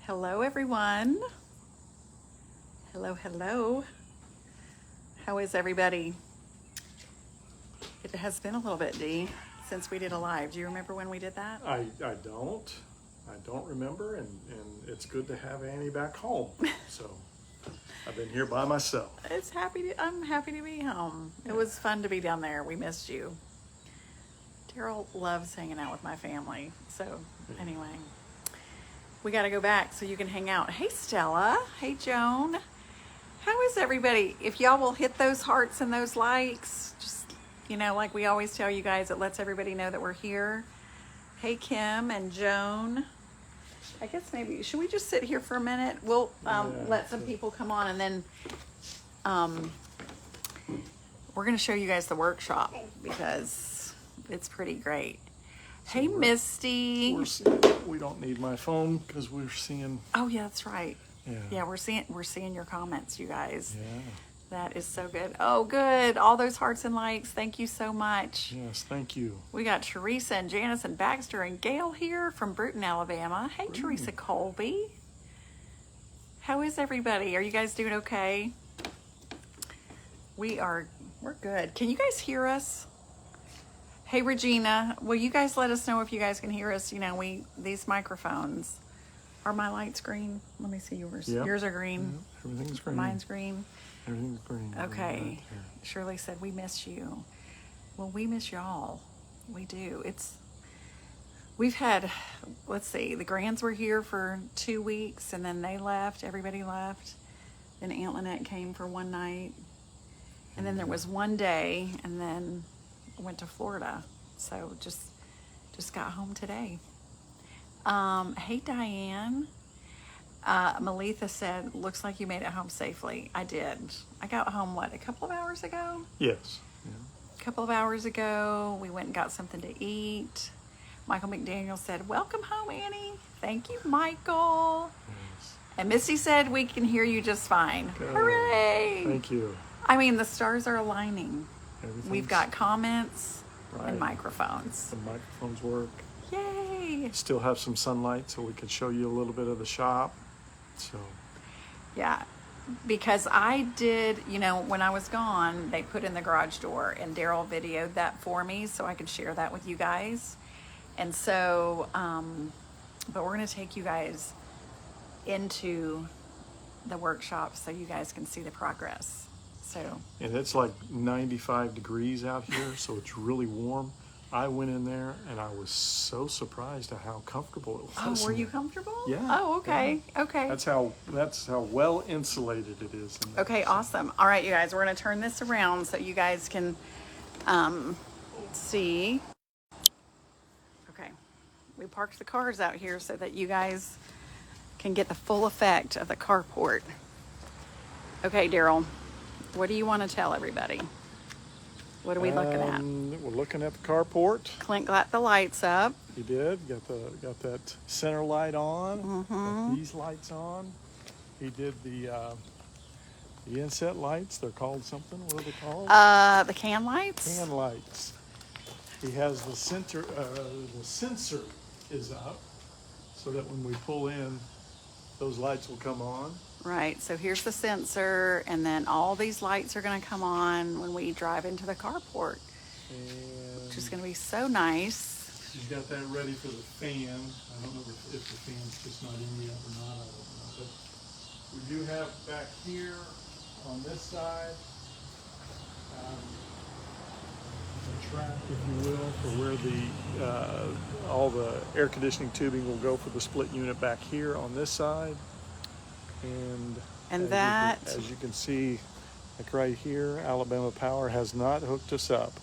Hello, everyone. Hello, hello. How is everybody? It has been a little bit, Dee, since we did a live. Do you remember when we did that? I don't remember, and it's good to have Annie back home. So I've been here by myself. I'm happy to be home. It was fun to be down there. We missed you. Daryl loves hanging out with my family. So anyway, we got to go back so you can hang out. Hey, Stella. Hey, Joan. How is everybody? If y'all will hit those hearts and those likes, just, like we always tell you guys, it lets everybody know that we're here. Hey, Kim and Joan. I guess maybe, should we just sit here for a minute? We'll let some people come on, and then we're going to show you guys the workshop because it's pretty great. So hey, Misty. We don't need my phone because we're seeing. Oh yeah, that's right. Yeah, we're seeing your comments, you guys. Yeah. That is so good. Oh, good. All those hearts and likes. Thank you so much. Yes, thank you. We got Teresa and Janice and Baxter and Gail here from Bruton, Alabama. Hey, Teresa Colby. How is everybody? Are you guys doing okay? We're good. Can you guys hear us? Hey, Regina, will you guys let us know if you guys can hear us? These microphones. Are my lights green? Let me see yours. Yep. Yours are green. Yep. Everything's green. Mine's green. Everything's green. Okay. Shirley said, we miss you. Well, we miss y'all. We do. We've had, let's see, the Grands were here for 2 weeks, and then they left. Everybody left. Then Aunt Lynette came for one night. And then there was one day, and then went to Florida. So just got home today. Hey, Diane. Melitha said, looks like you made it home safely. I did. I got home, a couple of hours ago? Yes. Yeah. A couple of hours ago. We went and got something to eat. Michael McDaniel said, welcome home, Annie. Thank you, Michael. Yes. And Misty said, we can hear you just fine. Good. Hooray! Thank you. I mean, the stars are aligning. We've got comments and Right. microphones. The microphones work. Yay! Still have some sunlight so we could show you a little bit of the shop. So Yeah, because I did, when I was gone, they put in the garage door, and Daryl videoed that for me so I could share that with you guys. And so, but we're going to take you guys into the workshop so you guys can see the progress. So, and it's like 95 degrees out here, so it's really warm. I went in there and I was so surprised at how comfortable it was. oh, were you comfortable? Yeah. Oh, okay. Yeah. Okay. That's how well insulated it is. In there. Okay, awesome. All right, you guys, we're going to turn this around so you guys can see. Okay, we parked the cars out here so that you guys can get the full effect of the carport. Okay, Daryl, what do you want to tell everybody? What are we looking at? We're looking at the carport. Clint got the lights up. He did. Got that center light on. Mm-hmm. Got these lights on. He did the inset lights. They're called something. What are they called? The can lights. Can lights. He has the sensor is up, so that when we pull in, those lights will come on. Right, so here's the sensor, and then all these lights are going to come on when we drive into the carport, which is going to be so nice. She's got that ready for the fan. I don't know if the fan's just not in yet or not. I don't know. But we do have back here on this side a track, if you will, for where all the air conditioning tubing will go for the split unit back here on this side. And as you can see, like right here, Alabama Power has not hooked us up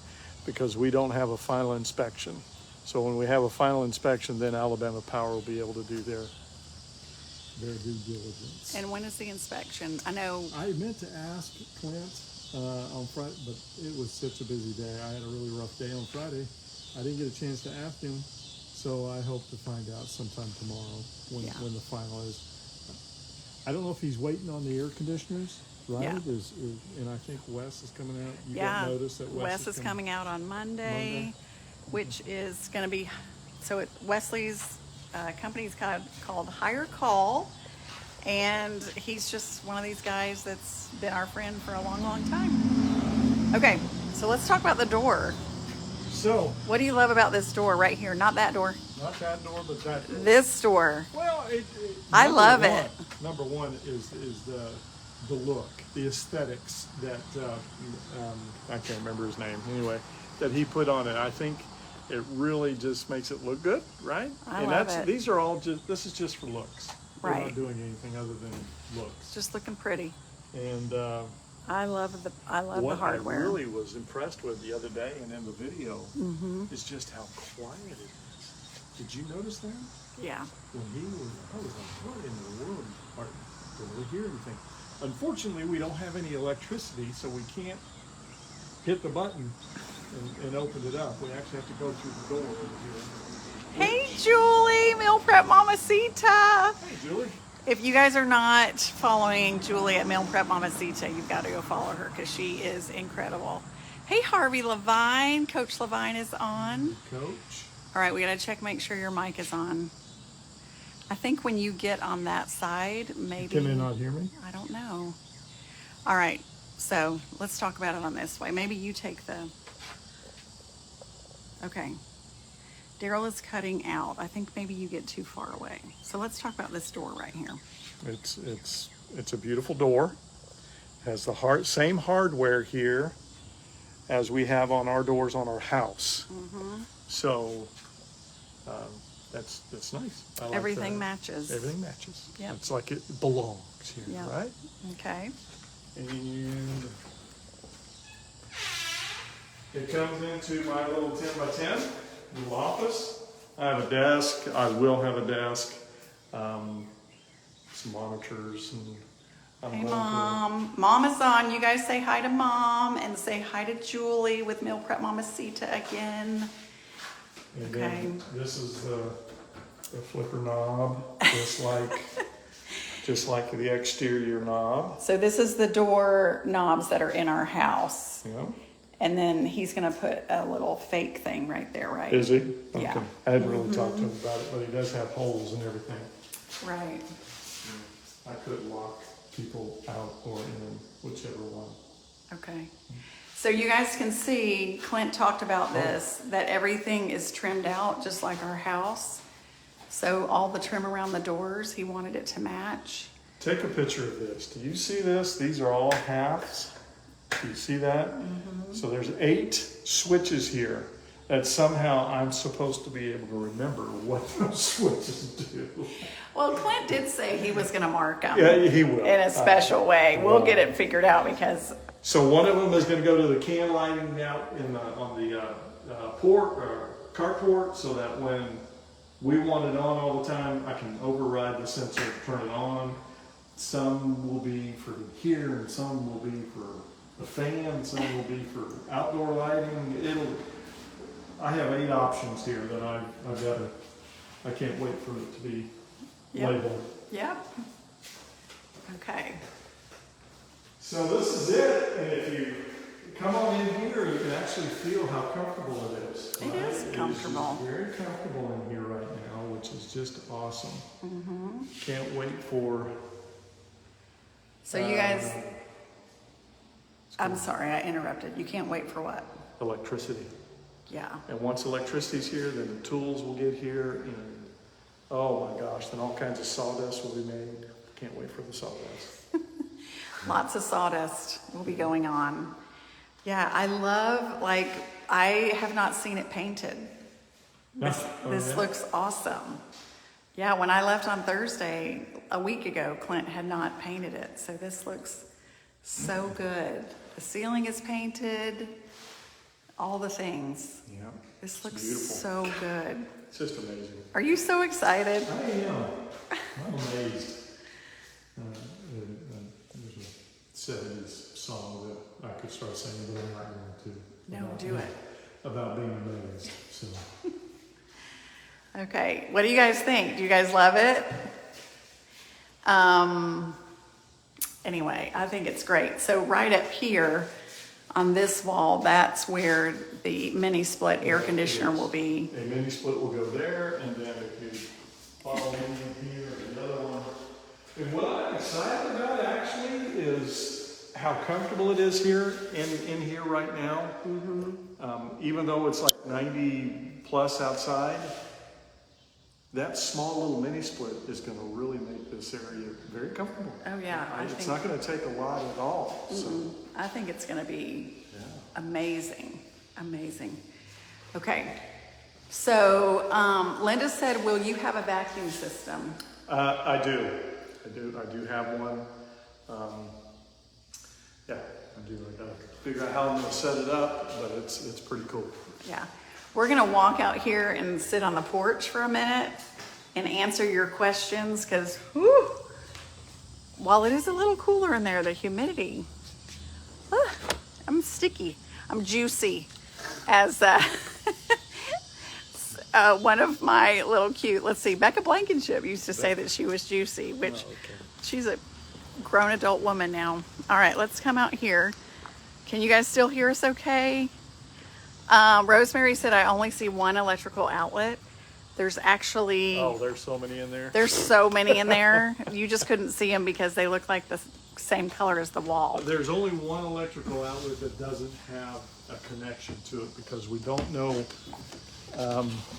because we don't have a final inspection. So when we have a final inspection, then Alabama Power will be able to do their due diligence. And when is the inspection? I know I meant to ask Clint on Friday, but it was such a busy day. I had a really rough day on Friday. I didn't get a chance to ask him, so I hope to find out sometime tomorrow when the final is. I don't know if he's waiting on the air conditioners, right? Yeah. And I think Wes is coming out. You yeah, got notice that Wes is coming out on Monday, which is going to be, so Wesley's company's called Hire Call. And he's just one of these guys that's been our friend for a long, long time. Okay, so let's talk about the door. So, What do you love about this door right here? Not that door. not that door, but that door. This door. Well, I love number it. Number one is the look, the aesthetics that I can't remember his name anyway, that he put on it. I think it really just makes it look good, right? I love it. These are all this is just for looks. We're Right. not doing anything other than looks. It's just looking pretty. And I love the what hardware. I really was impressed with the other day and in the video is just how quiet it is. Did you notice that? Yeah. When I was like, what in the world? Didn't really hear anything. Unfortunately, we don't have any electricity, so we can't hit the button and open it up. We actually have to go through the door over here. Hey, Julie, Meal Prep Mamacita. Hey, Julie. If you guys are not following Julie at Meal Prep Mamacita, you've got to go follow her because she is incredible. Hey, Harvey Levine. Coach Levine is on. Coach. All right, we got to check, make sure your mic is on. I think when you get on that side, maybe. Can they not hear me? I don't know. All right, so let's talk about it on this way. Maybe you take the. Okay. Daryl is cutting out. I think maybe you get too far away. So let's talk about this door right here. It's a beautiful door. Has the same hardware here as we have on our doors on our house. So that's nice. I like Everything that. matches. Everything matches. Yep. It's like it belongs here, Yep. right? Okay. And it comes into my little 10 by 10 little office. I have a desk. I will have a desk. Some monitors and. Hey, Mom. Mom is on. You guys say hi to Mom and say hi to Julie with Meal Prep Mamacita again. And Okay. then this is the flipper knob, just like the exterior knob. So this is the door knobs that are in our house. You know, And then he's going to put a little fake thing right there, right? is he? Okay. Yeah. I hadn't really talked to him about it, but he does have holes and everything. Right. I could lock people out or in, whichever one. Okay. So you guys can see, Clint talked about this, that everything is trimmed out just like our house. So all the trim around the doors, he wanted it to match. Take a picture of this. Do you see this? These are all halves. Do you see that? So there's 8 switches here that somehow I'm supposed to be able to remember what those switches do. Well, Clint did say he was going to mark them Yeah, he will. in a special way. We'll get it figured out because... So one of them is going to go to the can lighting out on the carport, so that when we want it on all the time, I can override the sensor to turn it on. Some will be for here, and some will be for the fan, some will be for outdoor lighting. I have 8 options here that I can't wait for it to be labeled. Yep. Okay. So this is it, and if you come on in here, you can actually feel how comfortable it is. It is comfortable. It is very comfortable in here right now, which is just awesome. Can't wait for... So you guys... I'm sorry, I interrupted. You can't wait for what? electricity. Yeah. And once electricity's here, then the tools will get here, and oh my gosh, then all kinds of sawdust will be made. Can't wait for the sawdust. Lots of sawdust will be going on. Yeah, I love, I have not seen it painted. This looks awesome. Yeah, when I left on Thursday, a week ago, Clint had not painted it. So this looks so good. The ceiling is painted, all the things. Yeah. This looks beautiful. so good. It's just amazing. Are you so excited? I am. I'm amazed. There's a 70s song that I could start singing, but I'm not going to. No, do it. About being amazed. So. Okay, what do you guys think? Do you guys love it? Anyway, I think it's great. So right up here on this wall, that's where the mini split air conditioner will be. A mini split will go there, and then if you follow me in here, and the other one. And what I'm excited about actually is how comfortable it is here in here right now. Even though it's like 90 plus outside, that small little mini split is going to really make this area very comfortable. Oh yeah, It's not going to take a lot at all. So. I think it's going to be amazing, amazing. Okay, so Linda said, will you have a vacuum system? I do have one. Yeah, I do. I gotta figure out how I'm gonna set it up, but it's pretty cool. Yeah, we're gonna walk out here and sit on the porch for a minute and answer your questions, because while it is a little cooler in there, the humidity, I'm sticky, I'm juicy, as one of my little cute, let's see, Becca Blankenship used to say that she was juicy, which she's a grown adult woman now. All right, let's come out here. Can you guys still hear us okay? Rosemary said, I only see one electrical outlet. There's actually... Oh, there's so many in there. There's so many in there. You just couldn't see them because they look like the same color as the wall. There's only one electrical outlet that doesn't have a connection to it because we don't know.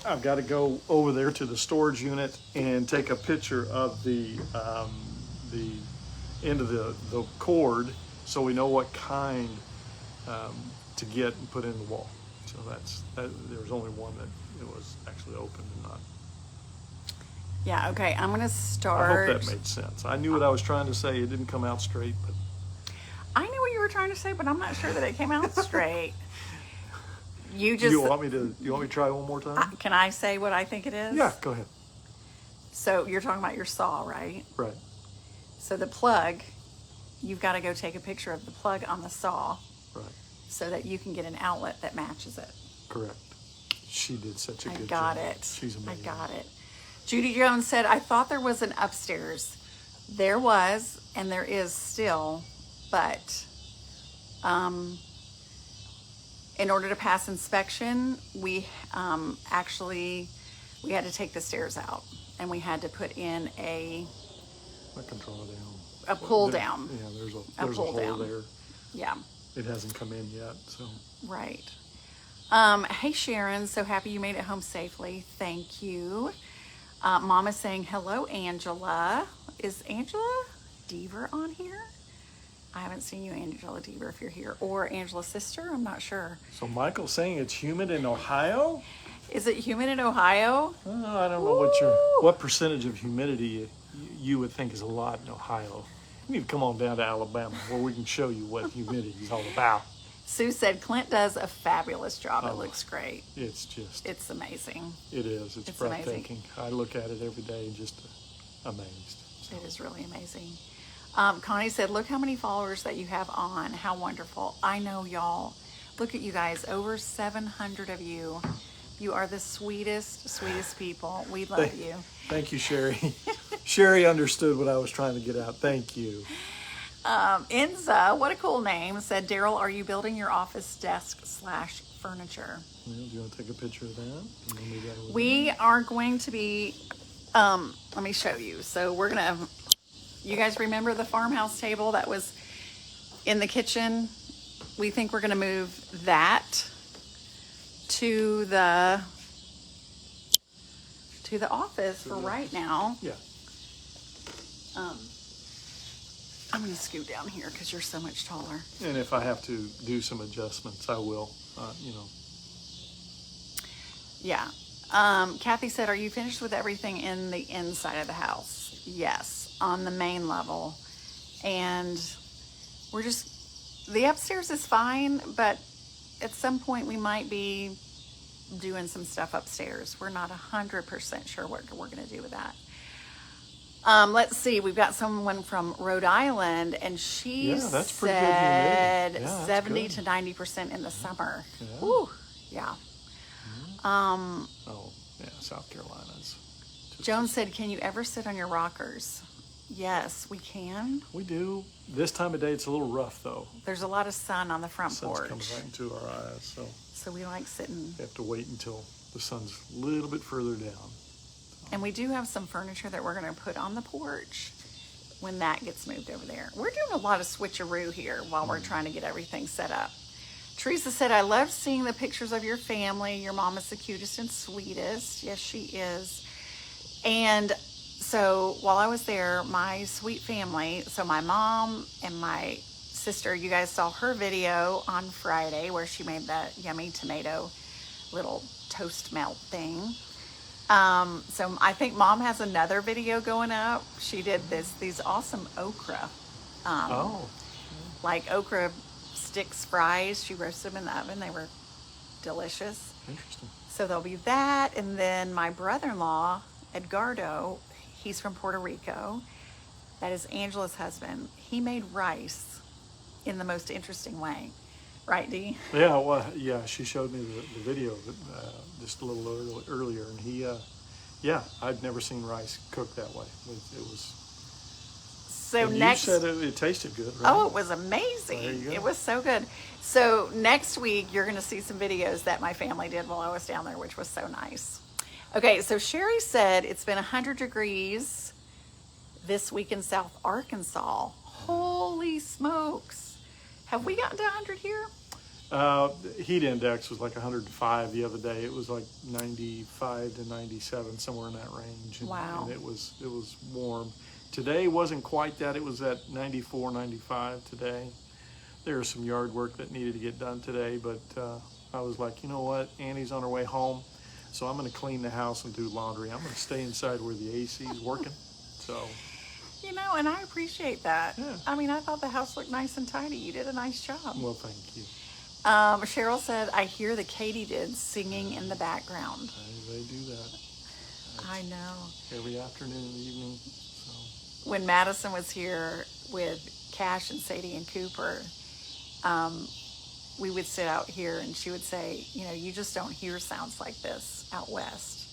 I've got to go over there to the storage unit and take a picture of the end of the cord so we know what kind to get and put in the wall. So there's only one that it was actually open and not. Yeah, okay, I'm gonna start. I hope that made sense. I knew what I was trying to say. It didn't come out straight, but. I knew what you were trying to say, but I'm not sure that it came out straight. You want me to try one more time? Can I say what I think it is? Yeah, go ahead. So you're talking about your saw, right? Right. So the plug, you've got to go take a picture of the plug on the saw. Right. So that you can get an outlet that matches it. Correct. She did such a good job. I got it. She's amazing. I got it. Judy Jones said, I thought there was an upstairs. There was, and there is still, but in order to pass inspection, we had to take the stairs out, and we had to put in a control down. A pull down. Yeah, there's a hole down there. Yeah. It hasn't come in yet, so. Right. Hey Sharon, so happy you made it home safely. Thank you. Mama's saying hello, Angela. Is Angela Deaver on here? I haven't seen you, Angela Deaver, if you're here, or Angela's sister. I'm not sure. So Michael's saying it's humid in Ohio. Is it humid in Ohio? I don't know what percentage of humidity you would think is a lot in Ohio. You need to come on down to Alabama where we can show you what humidity is all about. Sue said Clint does a fabulous job. It looks great. It's amazing. It is. It's breathtaking. Amazing. I look at it every day and just amazed. So. It is really amazing. Connie said, look how many followers that you have on. How wonderful. I know, y'all. Look at you guys. Over 700 of you. You are the sweetest people. We love you. Thank you, Sherry. Sherry understood what I was trying to get out. Thank you. Enza, what a cool name, said, Daryl, are you building your office desk / furniture? Well, do you want to take a picture of that? We are going to be, let me show you. So we're going to, you guys remember the farmhouse table that was in the kitchen? We think we're going to move that to the office for right now. Yeah. I'm going to scoot down here because you're so much taller. And if I have to do some adjustments, I will, Yeah. Kathy said, are you finished with everything in the inside of the house? Yes, on the main level. And the upstairs is fine, but at some point we might be doing some stuff upstairs. We're not 100% sure what we're going to do with that. Let's see. We've got someone from Rhode Island, and she said 70 to 90% in the summer. Yeah. Whew, yeah. South Carolina's. Joan said, can you ever sit on your rockers? Yes, we can. We do. This time of day, it's a little rough, though. There's a lot of sun on the front porch. Sun's coming right into our eyes, so we like sitting. We have to wait until the sun's a little bit further down. And we do have some furniture that we're going to put on the porch when that gets moved over there. We're doing a lot of switcheroo here while we're trying to get everything set up. Teresa said, I love seeing the pictures of your family. Your mom is the cutest and sweetest. Yes, she is. And so while I was there, my sweet family, so my mom and my sister, you guys saw her video on Friday where she made that yummy tomato little toast melt thing. So I think mom has another video going up. She did these awesome okra, like okra sticks fries. She roasted them in the oven. They were delicious. Interesting. So there'll be that. And then my brother-in-law, Edgardo, he's from Puerto Rico. That is Angela's husband. He made rice in the most interesting way. Right, Dee? Yeah, well, yeah, she showed me the video of it just a little earlier, and he, yeah, I'd never seen rice cooked that way. It was. So and next, you said it tasted good, right? oh, it was amazing. There you go. It was so good. So next week, you're going to see some videos that my family did while I was down there, which was so nice. Okay, so Sherry said it's been 100 degrees this week in South Arkansas. Holy smokes. Have we gotten to 100 here? Heat index was like 105 the other day. It was like 95 to 97, somewhere in that range. And, Wow. And it was warm. Today wasn't quite that. It was at 94, 95 today. There was some yard work that needed to get done today, but I was like, you know what? Annie's on her way home, so I'm going to clean the house and do laundry. I'm going to stay inside where the AC is working. So. You know, and I appreciate that. Yeah. I mean, I thought the house looked nice and tidy. You did a nice job. Well, thank you. Cheryl said, I hear the katydids singing in the background. They do that. I know. Every afternoon and evening. So. When Madison was here with Cash and Sadie and Cooper, we would sit out here and she would say, you know, you just don't hear sounds like this out west.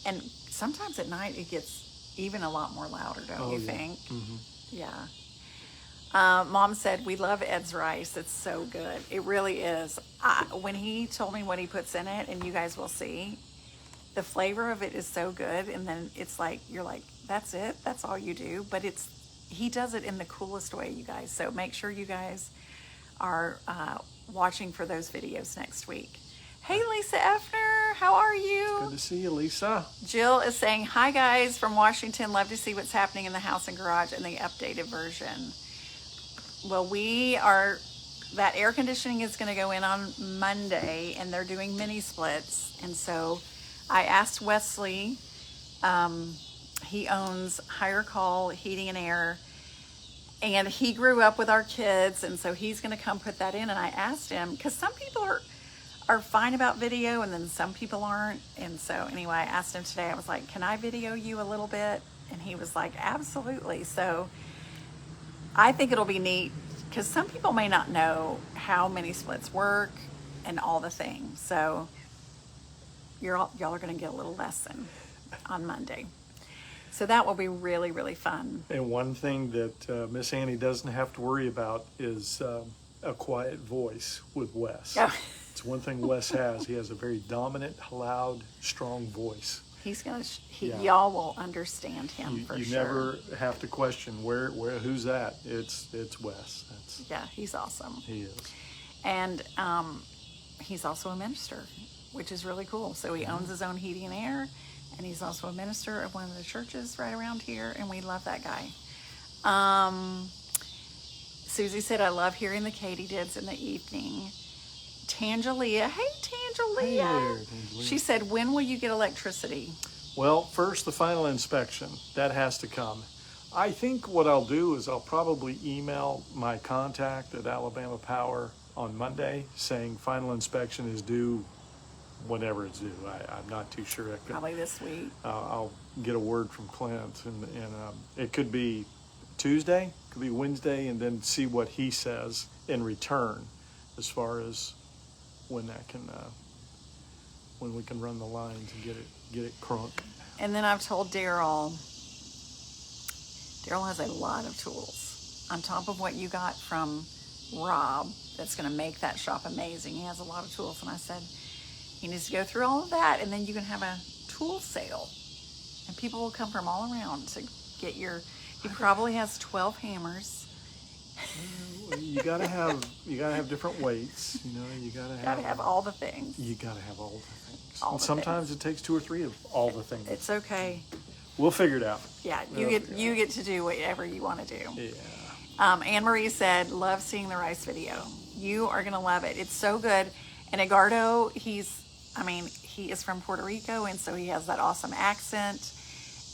And sometimes at night it gets even a lot more louder, don't you think? Mm-hmm. Yeah. Mom said, we love Ed's rice. It's so good. It really is. When he told me what he puts in it, and you guys will see, the flavor of it is so good. And then it's like, you're like, that's it? That's all you do? But he does it in the coolest way, you guys. So make sure you guys are watching for those videos next week. Hey, Lisa Effner, how are you? Good to see you, Lisa. Jill is saying, hi guys from Washington. Love to see what's happening in the house and garage in the updated version. Well, that air conditioning is going to go in on Monday and they're doing mini splits. And so I asked Wesley, he owns Higher Call Heating and Air, and he grew up with our kids. And so he's going to come put that in. And I asked him, because some people are fine about video and then some people aren't. And so anyway, I asked him today, I was like, can I video you a little bit? And he was like, absolutely. So I think it'll be neat because some people may not know how mini splits work and all the things. So y'all are going to get a little lesson on Monday. So that will be really, really fun. And one thing that Miss Annie doesn't have to worry about is a quiet voice with Wes. Oh. It's one thing Wes has. He has a very dominant, loud, strong voice. He's gonna. Yeah. Y'all will understand him for you sure. never have to question who's that. It's Wes. Yeah, he's awesome. He is. And he's also a minister, which is really cool. So he owns his own heating and air, and he's also a minister of one of the churches right around here, and we love that guy. Susie said, I love hearing the katydids in the evening. Tangelia, hey Tangelia. Hey there, Tangelia. She said, when will you get electricity? Well, first the final inspection. That has to come. I think what I'll do is I'll probably email my contact at Alabama Power on Monday saying final inspection is due whenever it's due. I'm not too sure. Probably this week. I'll get a word from Clint, and it could be Tuesday, could be Wednesday, and then see what he says in return as far as when that can, when we can run the lines and get it crunk. And then I've told Daryl has a lot of tools on top of what you got from Rob that's going to make that shop amazing. He has a lot of tools, and I said he needs to go through all of that, and then you can have a tool sale. And people will come from all around to get your, he probably has 12 hammers. You gotta have different weights. You know, you gotta Have all the things. You gotta have all the things. All And the sometimes it takes 2 or 3 of all the things. It's okay. We'll figure it out. Yeah, you get to do whatever you want to do. Yeah. Anne Marie said, love seeing the rice video. You are going to love it. It's so good. And Edgardo, he is from Puerto Rico, and so he has that awesome accent.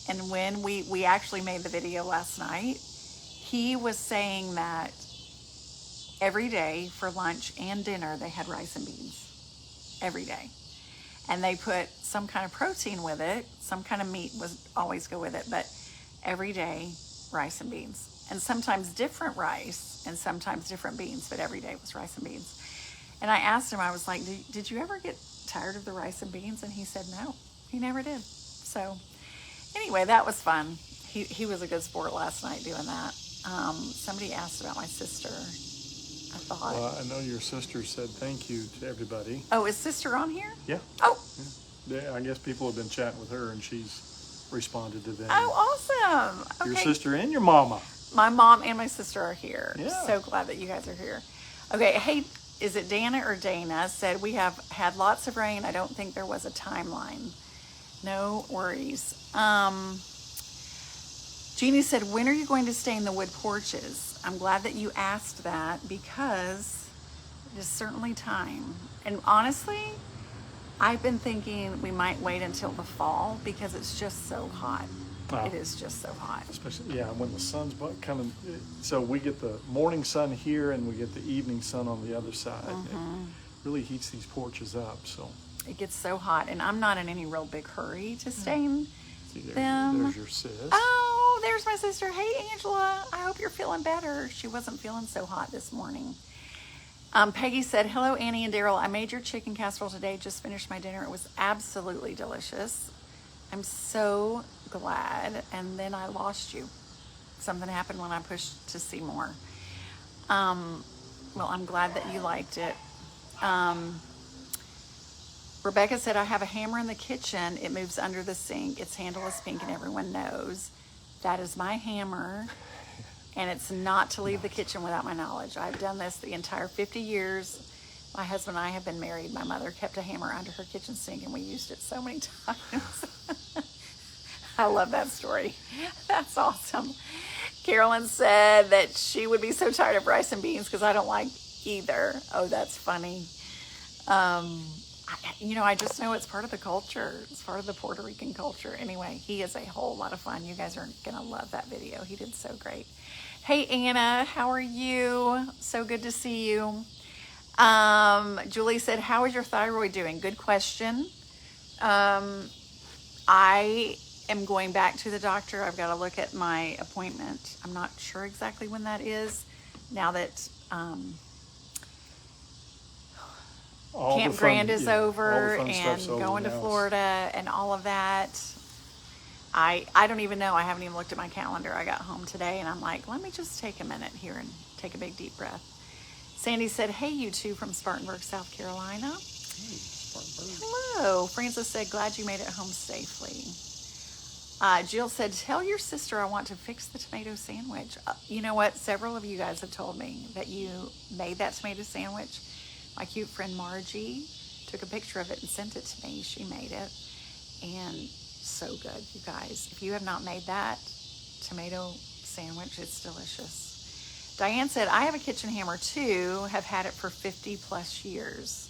And when we actually made the video last night, he was saying that every day for lunch and dinner, they had rice and beans. Every day. And they put some kind of protein with it. Some kind of meat was always go with it. But every day, rice and beans. And sometimes different rice and sometimes different beans. But every day was rice and beans. And I asked him, I was like, did you ever get tired of the rice and beans? And he said, no, he never did. So anyway, that was fun. He was a good sport last night doing that. Somebody asked about my sister. I thought. Well, I know your sister said thank you to everybody. Oh, is sister on here? Yeah. Oh. Yeah, I guess people have been chatting with her, and she's responded to them. Oh, awesome. Okay. Your sister and your mama. My mom and my sister are here. Yeah. So glad that you guys are here. Okay, hey, is it Dana or Dana? Said we have had lots of rain. I don't think there was a timeline. No worries. Jeannie said, when are you going to stay in the wood porches? I'm glad that you asked that because it is certainly time. And honestly, I've been thinking we might wait until the fall because it's just so hot. Wow. It is just so hot. Especially, yeah, when the sun's coming. So we get the morning sun here and we get the evening sun on the other side. Mm-hmm. It really heats these porches up. So it gets so hot, and I'm not in any real big hurry to stay in them. There's your sis. Oh, there's my sister. Hey, Angela. I hope you're feeling better. She wasn't feeling so hot this morning. Peggy said, hello, Annie and Daryl. I made your chicken casserole today. Just finished my dinner. It was absolutely delicious. I'm so glad. And then I lost you. Something happened when I pushed to see more. Well, I'm glad that you liked it. Rebecca said, I have a hammer in the kitchen. It moves under the sink. Its handle is pink and everyone knows. That is my hammer. And it's not to leave the kitchen without my knowledge. I've done this the entire 50 years. My husband and I have been married. My mother kept a hammer under her kitchen sink and we used it so many times. I love that story. That's awesome. Carolyn said that she would be so tired of rice and beans because I don't like either. Oh, that's funny. I just know it's part of the culture. It's part of the Puerto Rican culture. Anyway, he is a whole lot of fun. You guys are going to love that video. He did so great. Hey, Anna, how are you? So good to see you. Julie said, how is your thyroid doing? Good question. I am going back to the doctor. I've got to look at my appointment. I'm not sure exactly when that is. Now that Camp Grand is over and going to Florida and all of that. I don't even know. I haven't even looked at my calendar. I got home today and I'm like, let me just take a minute here and take a big deep breath. Sandy said, hey, you two from Spartanburg, South Carolina. Hey, Spartanburg. Hello. Francis said, glad you made it home safely. Jill said, tell your sister I want to fix the tomato sandwich. You know what? Several of you guys have told me that you made that tomato sandwich. My cute friend Margie took a picture of it and sent it to me. She made it. And so good, you guys. If you have not made that tomato sandwich, it's delicious. Diane said, I have a kitchen hammer too. Have had it for 50 plus years.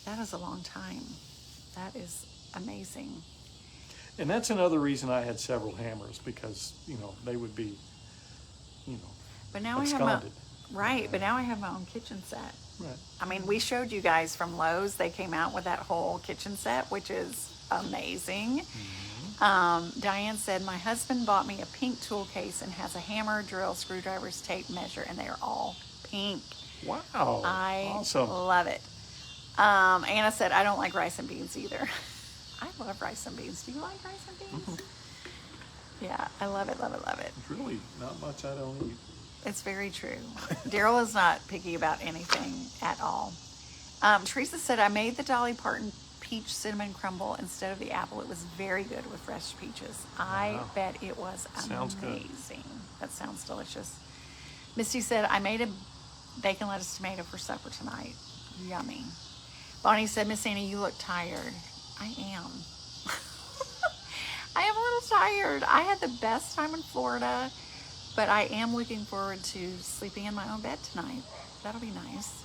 That is a long time. That is amazing. And that's another reason I had several hammers because, they would be, but now absconded. But now I have my own kitchen set. Right. I mean, we showed you guys from Lowe's. They came out with that whole kitchen set, which is amazing. Mm-hmm. Diane said, my husband bought me a pink tool case and has a hammer, drill, screwdrivers, tape measure, and they are all pink. Wow. Awesome. Love it. Anna said, I don't like rice and beans either. I love rice and beans. Do you like rice and beans? Mm-hmm. Yeah, I love it, love it, love it. It's really not much I don't eat. It's very true. Daryl is not picky about anything at all. Teresa said, I made the Dolly Parton peach cinnamon crumble instead of the apple. It was very good with fresh peaches. I Wow. bet it was Sounds good. amazing. That sounds delicious. Misty said, I made a bacon, lettuce, tomato for supper tonight. Yummy. Bonnie said, Miss Annie, you look tired. I am. I am a little tired. I had the best time in Florida, but I am looking forward to sleeping in my own bed tonight. That'll be nice.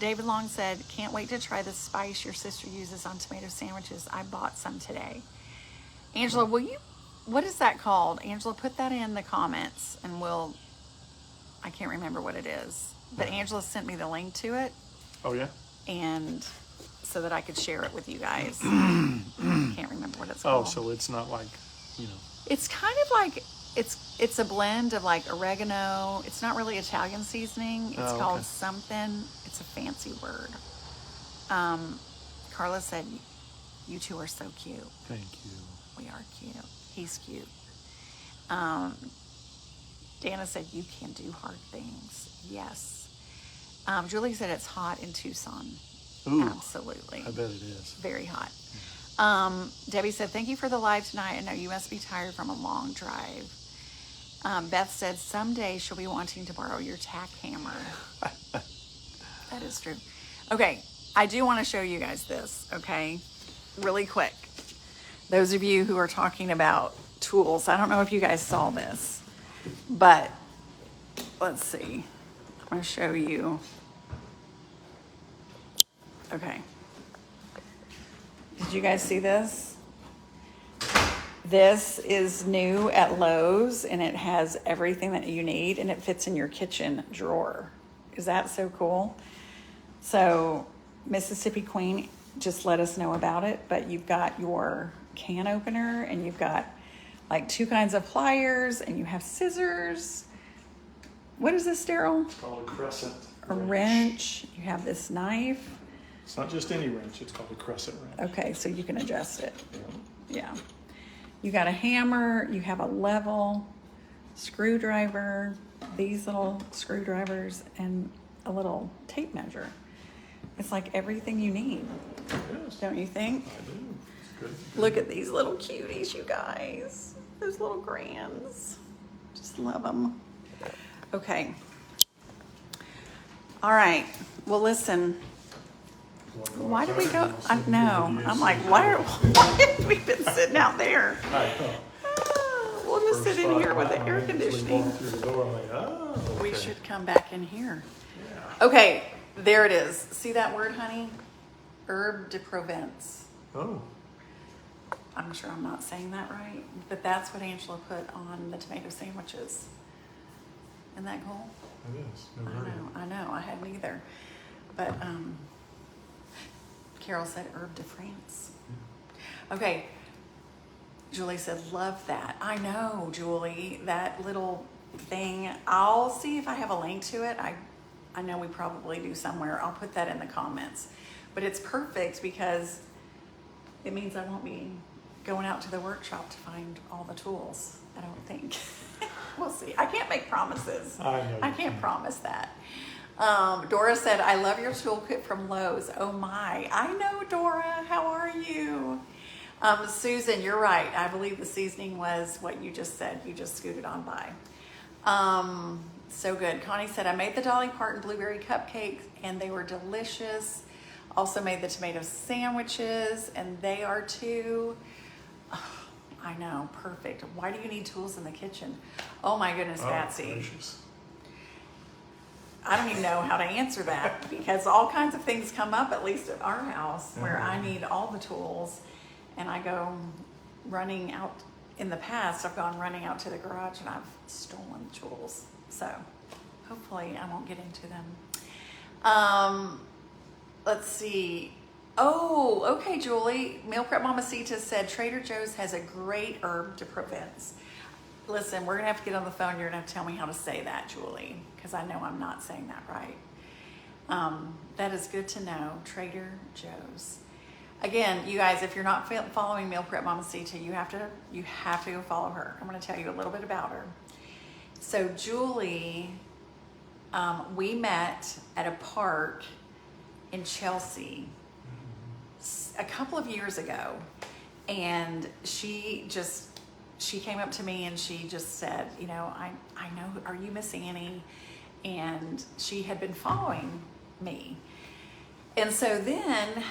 David Long said, can't wait to try the spice your sister uses on tomato sandwiches. I bought some today. Angela, what is that called? Angela, put that in the comments and I can't remember what it is, but Angela sent me the link to it. Oh yeah. And so that I could share it with you guys. Can't remember what it's Oh, called. so it's not like, It's kind of like, it's a blend of like oregano. It's not really Italian seasoning. It's called okay. something. It's a fancy word. Carla said, you two are so cute. Thank you. We are cute. He's cute. Dana said, you can do hard things. Yes. Julie said it's hot in Tucson. Ooh, Absolutely. I bet it is. Very hot. Debbie said, thank you for the live tonight. I know you must be tired from a long drive. Beth said, someday she'll be wanting to borrow your tack hammer. That is true. Okay, I do want to show you guys this, okay? Really quick. Those of you who are talking about tools, I don't know if you guys saw this, but let's see. I'm going to show you. Okay. Did you guys see this? This is new at Lowe's, and it has everything that you need, and it fits in your kitchen drawer. Is that so cool? So Mississippi Queen just let us know about it, but you've got your can opener, and you've got like 2 kinds of pliers, and you have scissors. What is this, Daryl? It's called a crescent. A wrench. You have this knife. It's not just any wrench, it's called a crescent wrench. Okay, so you can adjust it. Yeah. You got a hammer, you have a level, screwdriver, these little screwdrivers, and a little tape measure. It's like everything you need, Yes, don't you think? I do. It's good. Look at these little cuties, you guys. Those little grands. Just love them. Okay. All right. Well, listen. Why did we go? I know. I'm like, why have we been sitting out there? We'll just sit in here with the air conditioning. We should come back in here. Okay, there it is. See that word, honey? Herb de Provence. Oh, I'm sure I'm not saying that right, but that's what Angela put on the tomato sandwiches. Isn't that cool? it is. Never heard of it. I know. I hadn't either. But Carol said herb de France. Okay. Julie said, love that. I know, Julie, that little thing. I'll see if I have a link to it. I know we probably do somewhere. I'll put that in the comments. But it's perfect because it means I won't be going out to the workshop to find all the tools, I don't think. We'll see. I can't make promises. I know. I can't promise that. Dora said, I love your toolkit from Lowe's. Oh my. I know, Dora. How are you? Susan, you're right. I believe the seasoning was what you just said. You just scooted on by. So good. Connie said, I made the Dolly Parton blueberry cupcakes and they were delicious. Also made the tomato sandwiches and they are too. Oh, I know. Perfect. Why do you need tools in the kitchen? Oh my goodness, Patsy. Gracious. I don't even know how to answer that because all kinds of things come up, at least at our house, where I need all the tools and I go running out. In the past, I've gone running out to the garage and I've stolen tools. So hopefully I won't get into them. Let's see. Oh, okay, Julie. Meal Prep Mamacita said Trader Joe's has a great herb de Provence. Listen, we're going to have to get on the phone. You're going to have to tell me how to say that, Julie, because I know I'm not saying that right. That is good to know. Trader Joe's. Again, you guys, if you're not following Meal Prep Mamacita, you have to go follow her. I'm going to tell you a little bit about her. So Julie, we met at a park in Chelsea, a couple of years ago, and she came up to me and she just said, you know, I know, are you Miss Annie? And she had been following me. And so then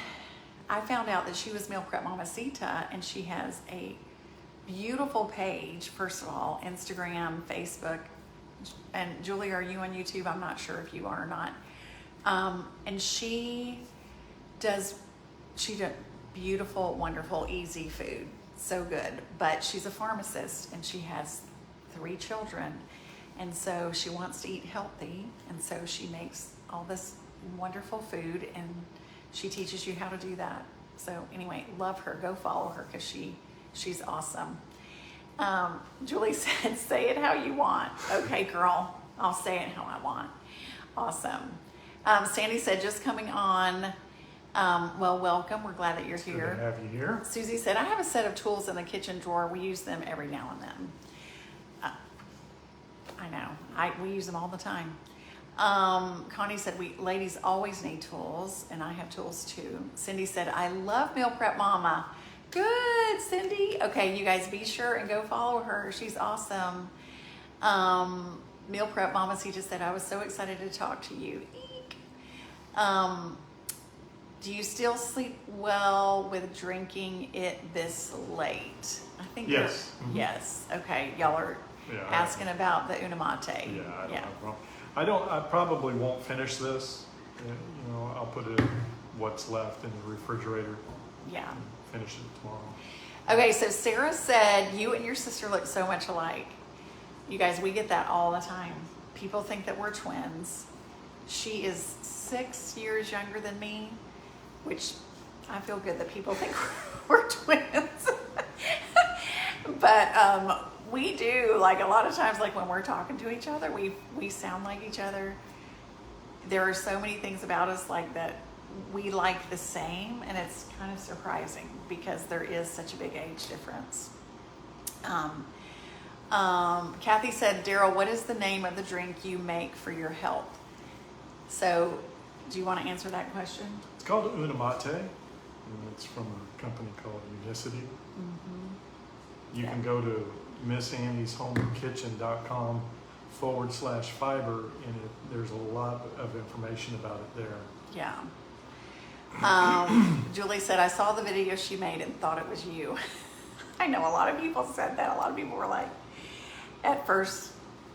I found out that she was Meal Prep Mamacita, and she has a beautiful page, first of all, Instagram, Facebook. And Julie, are you on YouTube? I'm not sure if you are or not. And she does beautiful, wonderful, easy food. So good. But she's a pharmacist and she has 3 children. And so she wants to eat healthy. And so she makes all this wonderful food and she teaches you how to do that. So anyway, love her. Go follow her because she's awesome. Julie said, say it how you want. Okay, girl, I'll say it how I want. Awesome. Sandy said, just coming on. Well, welcome. We're glad that you're here. Good to have you here. Susie said, I have a set of tools in the kitchen drawer. We use them every now and then. I know. We use them all the time. Connie said, we ladies always need tools, and I have tools too. Cindy said, I love Meal Prep Mama. Good, Cindy. Okay, you guys be sure and go follow her. She's awesome. Meal Prep Mama, she just said, I was so excited to talk to you. Eek. Do you still sleep well with drinking it this late? I think Yes. Mm-hmm. Yes. Okay, y'all are asking about the unamate. Yeah, I don't have a problem. I probably won't finish this. You know, I'll put it what's left in the refrigerator. Yeah. Finish it tomorrow. Okay, so Sarah said, you and your sister look so much alike. You guys, we get that all the time. People think that we're twins. She is 6 years younger than me, which I feel good that people think we're twins. But we do, like a lot of times, like when we're talking to each other, we sound like each other. There are so many things about us like that we like the same, and it's kind of surprising because there is such a big age difference. Kathy said, Daryl, what is the name of the drink you make for your health? So do you want to answer that question? It's called unamate, and it's from a company called Unicity. Mm-hmm. You can go to missannieshomeandkitchen.com/fiber, and there's a lot of information about it there. Yeah. Julie said, I saw the video she made and thought it was you. I know a lot of people said that. A lot of people were like, at first,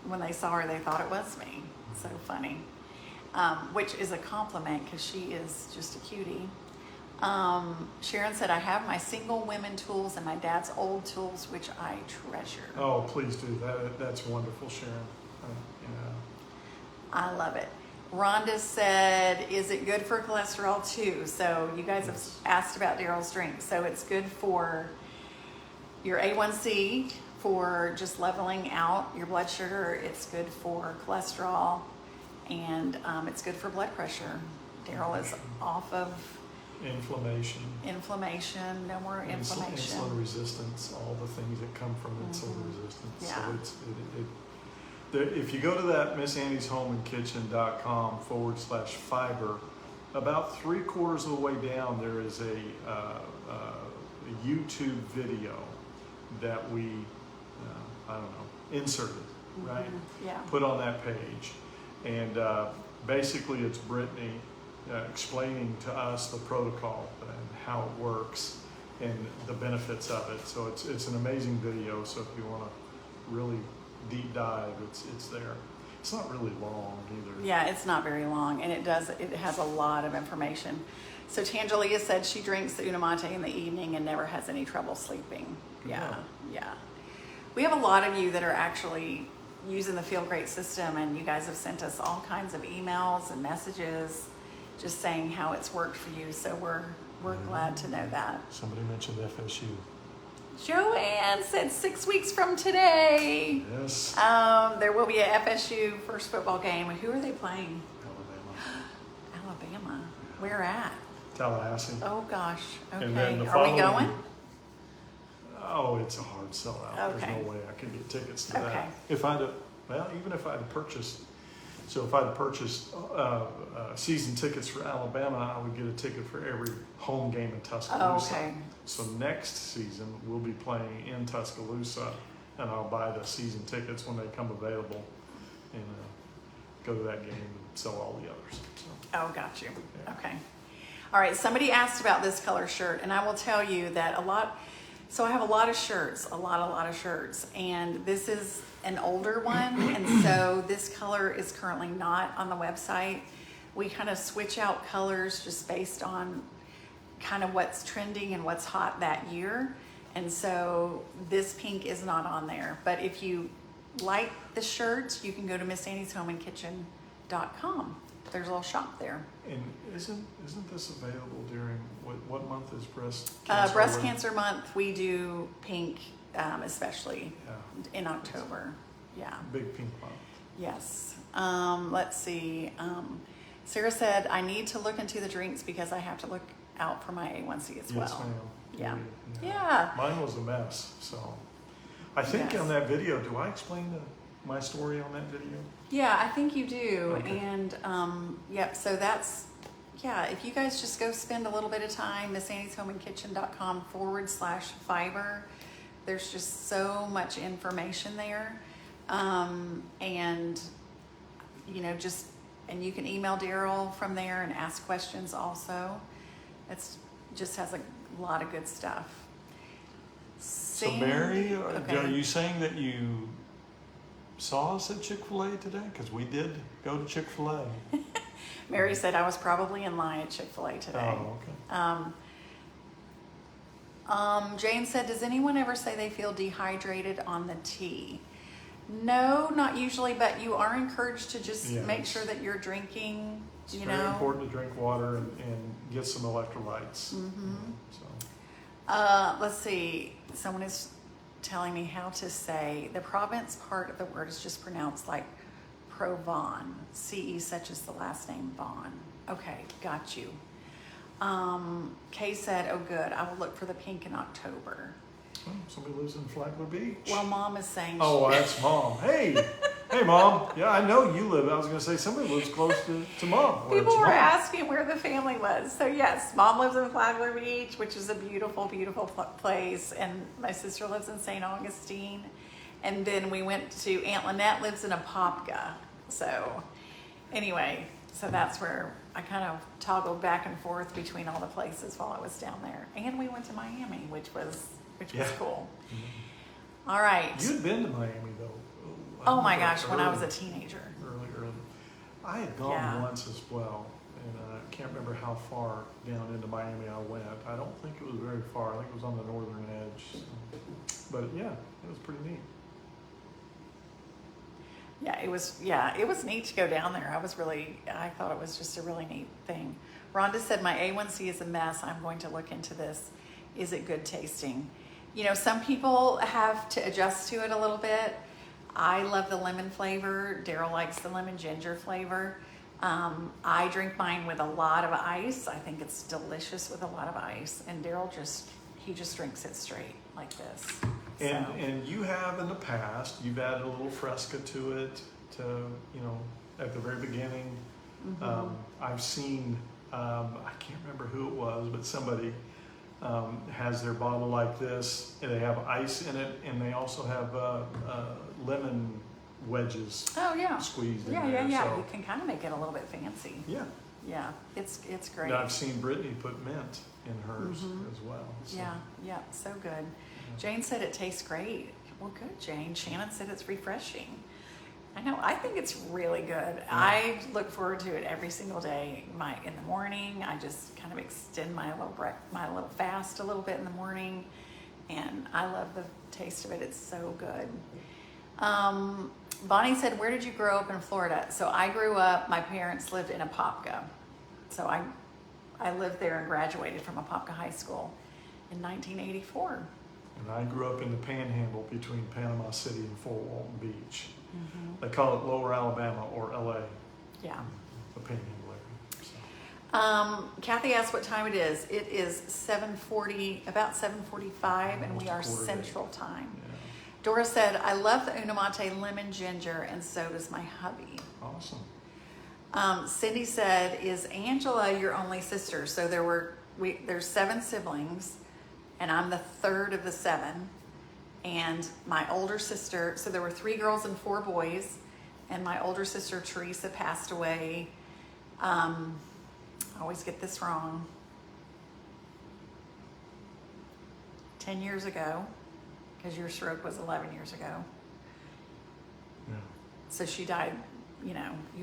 when they saw her, they thought it was me. So funny. Which is a compliment because she is just a cutie. Sharon said, I have my single women tools and my dad's old tools, which I treasure. Oh, please do that. That's wonderful, Sharon. Yeah. I love it. Rhonda said, is it good for cholesterol too? So you guys have asked about Daryl's drink. So it's good for your A1C, for just leveling out your blood sugar. It's good for cholesterol, and it's good for blood pressure. Daryl is off of Inflammation, no more inflammation. insulin resistance, all the things that come from insulin resistance. Yeah. So if you go to that missannieshomeandkitchen.com/fiber, about 3/4 of the way down, there is a YouTube video that we, inserted, right? Yeah. Put on that page. And basically it's Brittany explaining to us the protocol and how it works and the benefits of it. So it's an amazing video. So if you want to really deep dive, it's there. It's not really long either. Yeah, it's not very long, and it has a lot of information. So Tangelia said she drinks the unamate in the evening and never has any trouble sleeping. Yeah. We have a lot of you that are actually using the Feel Great system, and you guys have sent us all kinds of emails and messages just saying how it's worked for you. So we're glad to know that. Somebody mentioned FSU. Joanne said 6 weeks from today. Yes. There will be a FSU first football game. Who are they playing? Alabama. Where at? Tallahassee. Oh gosh. Okay. And then the Are we following- going? Oh, it's a hard sellout. Okay. There's no way I could get tickets to Okay. that. Even if I'd have purchased So if I'd purchased season tickets for Alabama, I would get a ticket for every home game in Tuscaloosa. Oh, okay. So next season, we'll be playing in Tuscaloosa, and I'll buy the season tickets when they come available and go to that game and sell all the others. So, Oh, got you. Yeah. Okay. All right. Somebody asked about this color shirt, and I will tell you that so I have a lot of shirts, a lot of shirts, and this is an older one, and so this color is currently not on the website. We kind of switch out colors just based on kind of what's trending and what's hot that year. And so this pink is not on there. But if you like the shirts, you can go to MissAnniesHomeAndKitchen.com. There's a little shop there. and isn't this available during what month is breast cancer? Breast Cancer Month, we do pink, especially Yeah, in October. Yeah. big pink month. Yes. Let's see. Sarah said, I need to look into the drinks because I have to look out for my A1C as well. Yes, ma'am. Yeah. Yeah. Yeah. Mine was a mess, so. I think Yes. on that video, do I explain my story on that video? Yeah, I think you do. Okay. And yep, so that's, yeah, if you guys just go spend a little bit of time, MissAnniesHomeAndKitchen.com/fiber. There's just so much information there. And, you know, and you can email Daryl from there and ask questions also. It's just has a lot of good stuff. So Mary, Okay. are you saying that you saw us at Chick-fil-A today? Because we did go to Chick-fil-A. Mary said I was probably in line at Chick-fil-A today. Oh, okay. Jane said, does anyone ever say they feel dehydrated on the tea? No, not usually, but you are encouraged to just Yes. make sure that you're drinking, It's you very know. important to drink water and get some electrolytes. Mm-hmm. So, Let's see. Someone is telling me how to say the province part of the word is just pronounced like Provon. CE such as the last name Vaughn. Okay, got you. Kay said, oh good, I will look for the pink in October. somebody lives in Flagler Beach. Well, Mom is saying Oh, that's Mom. Hey, Mom. Yeah, I know you live. I was going to say somebody lives close to Mom. Where people it's were Mom. asking where the family was. So yes, Mom lives in Flagler Beach, which is a beautiful, beautiful place. And my sister lives in St. Augustine. And then we went to Aunt Lynette lives in Apopka. So anyway, so that's where I kind of toggled back and forth between all the places while I was down there. And we went to Miami, which was Yeah. cool. Mhm. All right. You'd been to Miami, though. Oh my remember gosh, when I was a early. teenager. Early. I had gone Yeah. once as well, and I can't remember how far down into Miami I went. I don't think it was very far. I think it was on the northern edge. So. But yeah, it was pretty neat. Yeah, it was neat to go down there. I thought it was just a really neat thing. Rhonda said, my A1C is a mess. I'm going to look into this. Is it good tasting? You know, some people have to adjust to it a little bit. I love the lemon flavor. Daryl likes the lemon ginger flavor. I drink mine with a lot of ice. I think it's delicious with a lot of ice. And Daryl just drinks it straight like this. And you have in the past, you've added a little Fresca to it, at the very beginning. Mm-hmm. I've seen, I can't remember who it was, but somebody has their bottle like this, and they have ice in it, and they also have lemon wedges Oh yeah. squeezed in Yeah, there. yeah. So, You can kind of make it a little bit fancy. yeah. Yeah, it's great. And I've seen Brittany put mint in hers Mhm. as well. So. Yeah, so good. Jane said it tastes great. Well, good, Jane. Shannon said it's refreshing. I know. I think it's really good. I look forward to it every single day. In the morning, I just kind of extend my little fast a little bit in the morning, and I love the taste of it. It's so good. Bonnie said, "Where did you grow up in Florida?" So I grew up. My parents lived in Apopka, so I lived there and graduated from Apopka High School in 1984. And I grew up in the Panhandle between Panama City and Fort Walton Beach. Mm-hmm. They call it Lower Alabama or LA, Yeah. the Panhandle area. So. Kathy asked what time it is. It is 7:40, about 7:45, and we Almost a are quarter Central day. Time. Yeah. Dora said, I love the Unamate lemon ginger, and so does my hubby. Awesome. Cindy said, "Is Angela your only sister?" So there's 7 siblings, and I'm the third of the 7. And my older sister, so there were 3 girls and 4 boys, and my older sister Teresa passed away. I always get this wrong. 10 years ago, because your stroke was 11 years ago. Yeah. So she died, you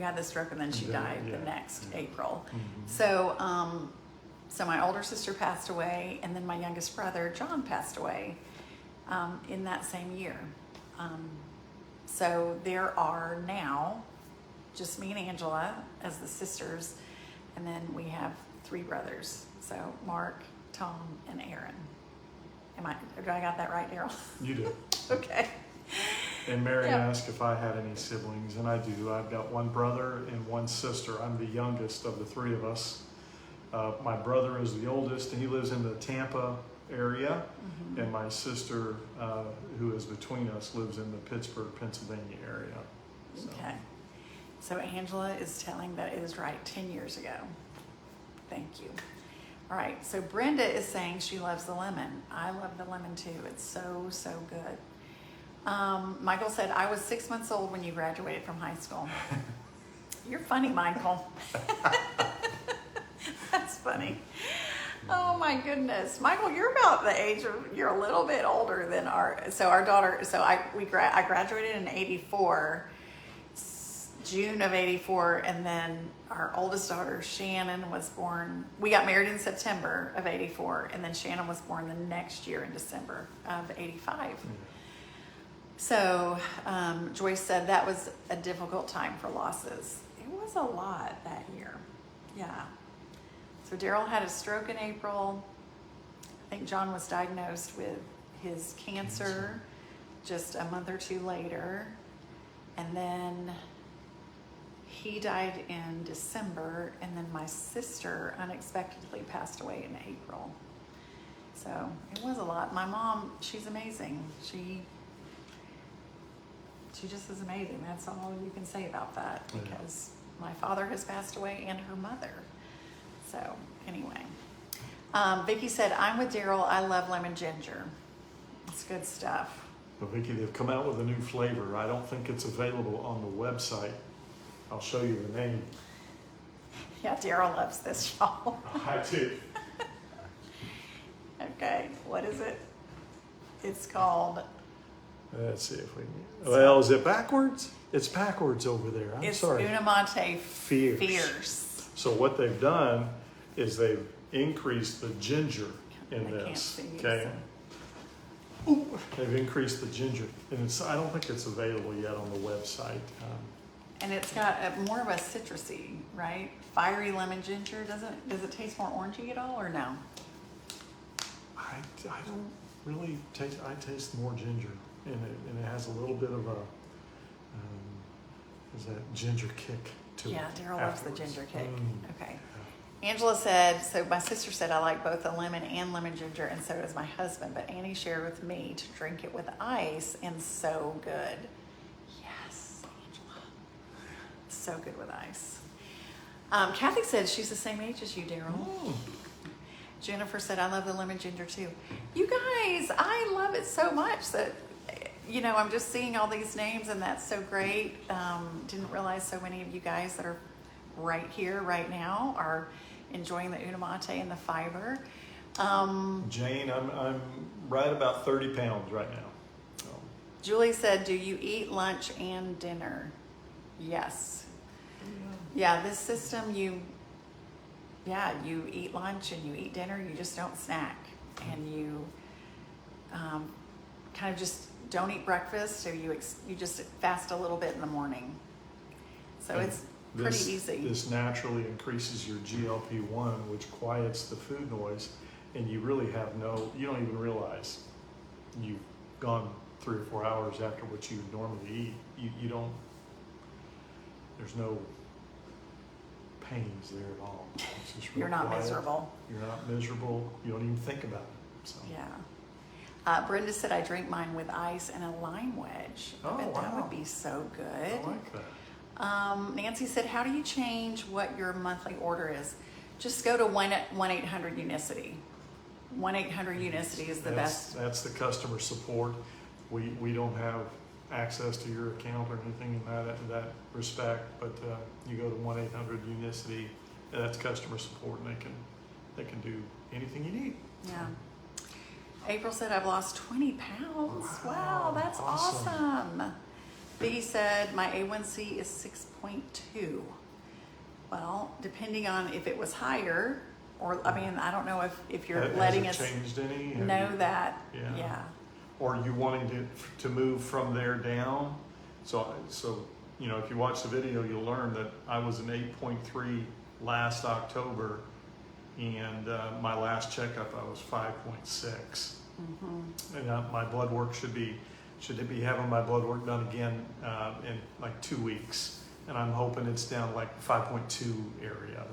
had the stroke and then she died the next April. Mm-hmm. So my older sister passed away, and then my youngest brother, John, passed away in that same year. So there are now just me and Angela as the sisters, and then we have 3 brothers. So Mark, Tom, and Aaron. Do I got that right, Daryl? You do. Okay. And Mary asked if I had any siblings, and I do. I've got 1 brother and 1 sister. I'm the youngest of the 3 of us. My brother is the oldest, and he lives in the Tampa area. Mm-hmm. And my sister, who is between us, lives in the Pittsburgh, Pennsylvania area. So. Okay. So Angela is telling that it is right 10 years ago. Thank you. All right, so Brenda is saying she loves the lemon. I love the lemon too. It's so, so good. Michael said, "I was 6 months old when you graduated from high school." You're funny, Michael. That's funny. Oh my goodness. Michael, you're about the age of, you're a little bit older than our daughter, I graduated in 84. June of 84, and then our oldest daughter Shannon was born. We got married in September of 84, and then Shannon was born the next year in December of 85. So Joyce said that was a difficult time for losses. It was a lot that year. Yeah. So Daryl had a stroke in April. I think John was diagnosed with his cancer just a month or 2 later, and then he died in December, and then my sister unexpectedly passed away in April. So it was a lot. My mom, she's amazing. She just is amazing. That's all you can say about that, because my father has passed away and her mother. So anyway, Vicki said, "I'm with Daryl. I love lemon ginger. It's good stuff." But Vicki, they've come out with a new flavor. I don't think it's available on the website. I'll show you the name. Yeah, Daryl loves this, y'all. I do. Okay, what is it? It's called... Let's see if we can... Well, is it backwards? It's backwards over there. I'm sorry. It's Unamate Fierce. So what they've done is they've increased the ginger in this. Okay. Ooh, they've increased the ginger, and I don't think it's available yet on the website. And it's got more of a citrusy, right? Fiery lemon ginger. Does it taste more orangey at all, or no? I don't really taste. I taste more ginger in it, and it has a little bit of a is that ginger kick to it. Yeah, Daryl loves the ginger kick. Okay. Yeah. Angela said, so my sister said, "I like both the lemon and lemon ginger, and so does my husband. But Annie shared with me to drink it with ice, and so good." Yes, Angela. So good with ice. Kathy said she's the same age as you, Daryl. Mm. Jennifer said, "I love the lemon ginger too." You guys, I love it so much that, I'm just seeing all these names, and that's so great. Didn't realize so many of you guys that are right here, right now, are enjoying the Unamate and the fiber. Jane, I'm right about 30 pounds right now. So. Julie said, "Do you eat lunch and dinner?" Yes. Yeah, this system, you eat lunch and you eat dinner. You just don't snack, and you kind of just don't eat breakfast, or you just fast a little bit in the morning. So it's pretty easy. This naturally increases your GLP-1, which quiets the food noise, and you really you don't even realize you've gone 3 or 4 hours after what you would normally eat. You don't, there's no pains there at all. It's just You're not quiet. miserable. You're not miserable. You don't even think about it. So. Yeah. Brenda said, "I drink mine with ice and a lime wedge." I bet that would be so good. I like that. Nancy said, how do you change what your monthly order is? Just go to 1-800-Unicity. 1-800-Unicity is the best. That's the customer support. We don't have access to your account or anything in that respect, but you go to 1-800-Unicity. That's customer support, and they can do anything you need. Yeah. April said, I've lost 20 pounds. Wow, that's awesome. awesome. B said, my A1C is 6.2. Well, depending on if it was higher, or, I mean, I don't know if you're letting us Has it changed any? know that. Yeah. Yeah. Or are you wanting to move from there down? So you know, if you watch the video, you'll learn that I was an 8.3 last October, and my last checkup I was 5.6. And my blood work should be having my blood work done again in like 2 weeks, and I'm hoping it's down like 5.2 area.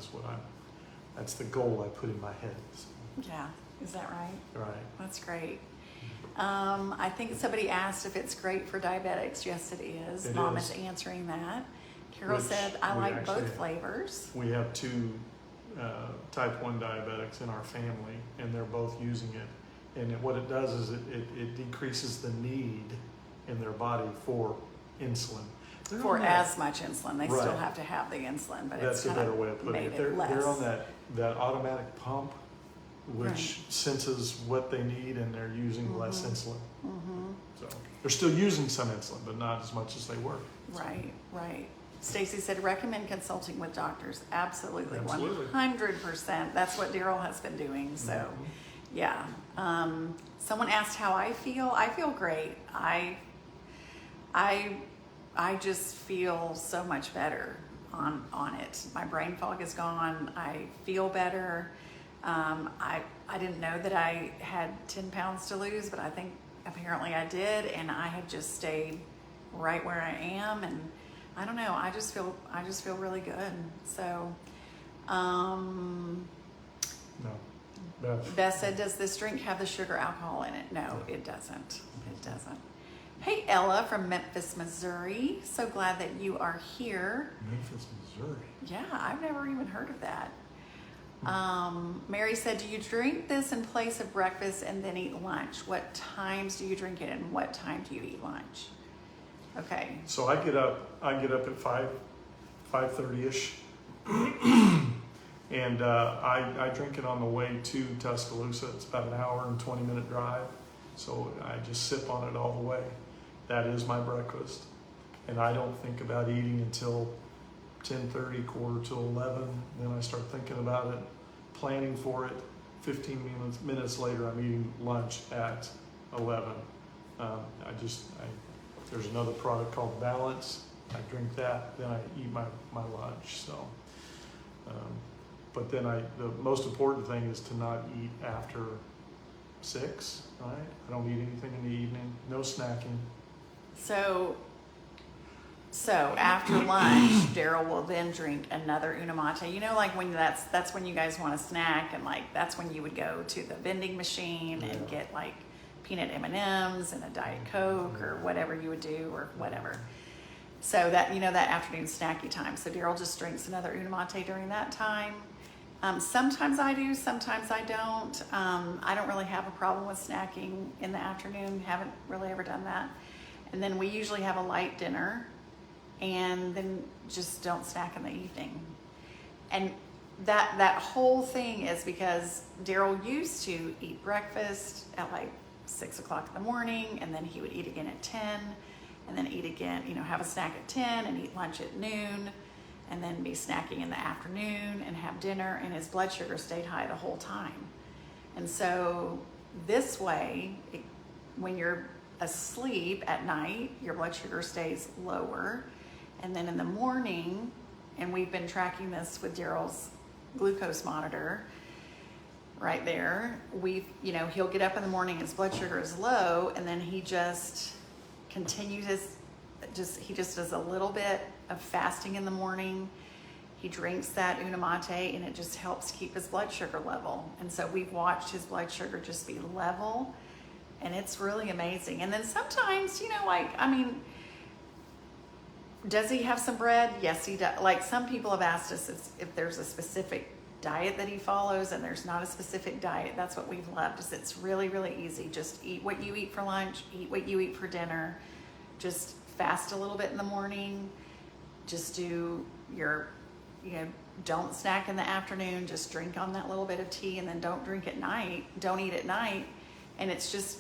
That's the goal I put in my head. So. Yeah. Is that right? Right. That's great. I think somebody asked if it's great for diabetics. Yes, it is. It Mom is. is answering that. Carol Which said, I we like actually- both flavors. We have 2 type 1 diabetics in our family, and they're both using it. And what it does is it decreases the need in their body for insulin. They're For on that- as much insulin. They Right. still have to have the insulin, but That's it's a kind better of way of putting made it. They're less. on that automatic pump, which senses what they need, and they're using less insulin. So they're still using some insulin, but not as much as they were. Right, right. Stacy said, recommend consulting with doctors. Absolutely, Absolutely. 100%. That's what Daryl has been doing. So, yeah. Someone asked how I feel. I feel great. I just feel so much better on it. My brain fog is gone. I feel better. I didn't know that I had 10 pounds to lose, but I think apparently I did, and I have just stayed right where I am, and I don't know, I just feel really good. So No. Beth. Beth said, does this drink have the sugar alcohol in it? No, it doesn't. It doesn't. Hey, Ella from Memphis, Missouri. So glad that you are here. Memphis, Missouri. Yeah, I've never even heard of that. Mary said, do you drink this in place of breakfast and then eat lunch? What times do you drink it, and what time do you eat lunch? Okay. So I get up at 5:30ish, and I drink it on the way to Tuscaloosa. It's about an hour and 20-minute drive, so I just sip on it all the way. That is my breakfast, and I don't think about eating until 10:30, quarter to 11. Then I start thinking about it, planning for it. 15 minutes later, I'm eating lunch at 11. There's another product called Balance. I drink that, then I eat my lunch. So, but then the most important thing is to not eat after 6. Right? I don't eat anything in the evening. No snacking. So after lunch, Daryl will then drink another Una Mate. You know, like when that's when you guys want a snack, and like that's when you would go to the vending machine and get like peanut M&Ms and a Diet Coke or whatever you would do, or whatever. So that, you know, that afternoon snacky time. So Daryl just drinks another Una Mate during that time. Sometimes I do, sometimes I don't. I don't really have a problem with snacking in the afternoon. Haven't really ever done that. And then we usually have a light dinner, and then just don't snack in the evening. And that whole thing is because Daryl used to eat breakfast at like 6 o'clock in the morning, and then he would eat again at 10, and then eat again, you know, have a snack at 10 and eat lunch at noon, and then be snacking in the afternoon and have dinner, and his blood sugar stayed high the whole time. And so this way, when you're asleep at night, your blood sugar stays lower, and then in the morning, and we've been tracking this with Daryl's glucose monitor right there, he'll get up in the morning, his blood sugar is low, and then he just continues he just does a little bit of fasting in the morning. He drinks that Una Mate, and it just helps keep his blood sugar level. And so we've watched his blood sugar just be level, and it's really amazing. And then sometimes, Does he have some bread? Yes, he does. Like some people have asked us if there's a specific diet that he follows, and there's not a specific diet. That's what we've loved. Is it's really, really easy. Just eat what you eat for lunch, eat what you eat for dinner. Just fast a little bit in the morning. Just do your, don't snack in the afternoon. Just drink on that little bit of tea, and then don't drink at night. Don't eat at night. And it's just,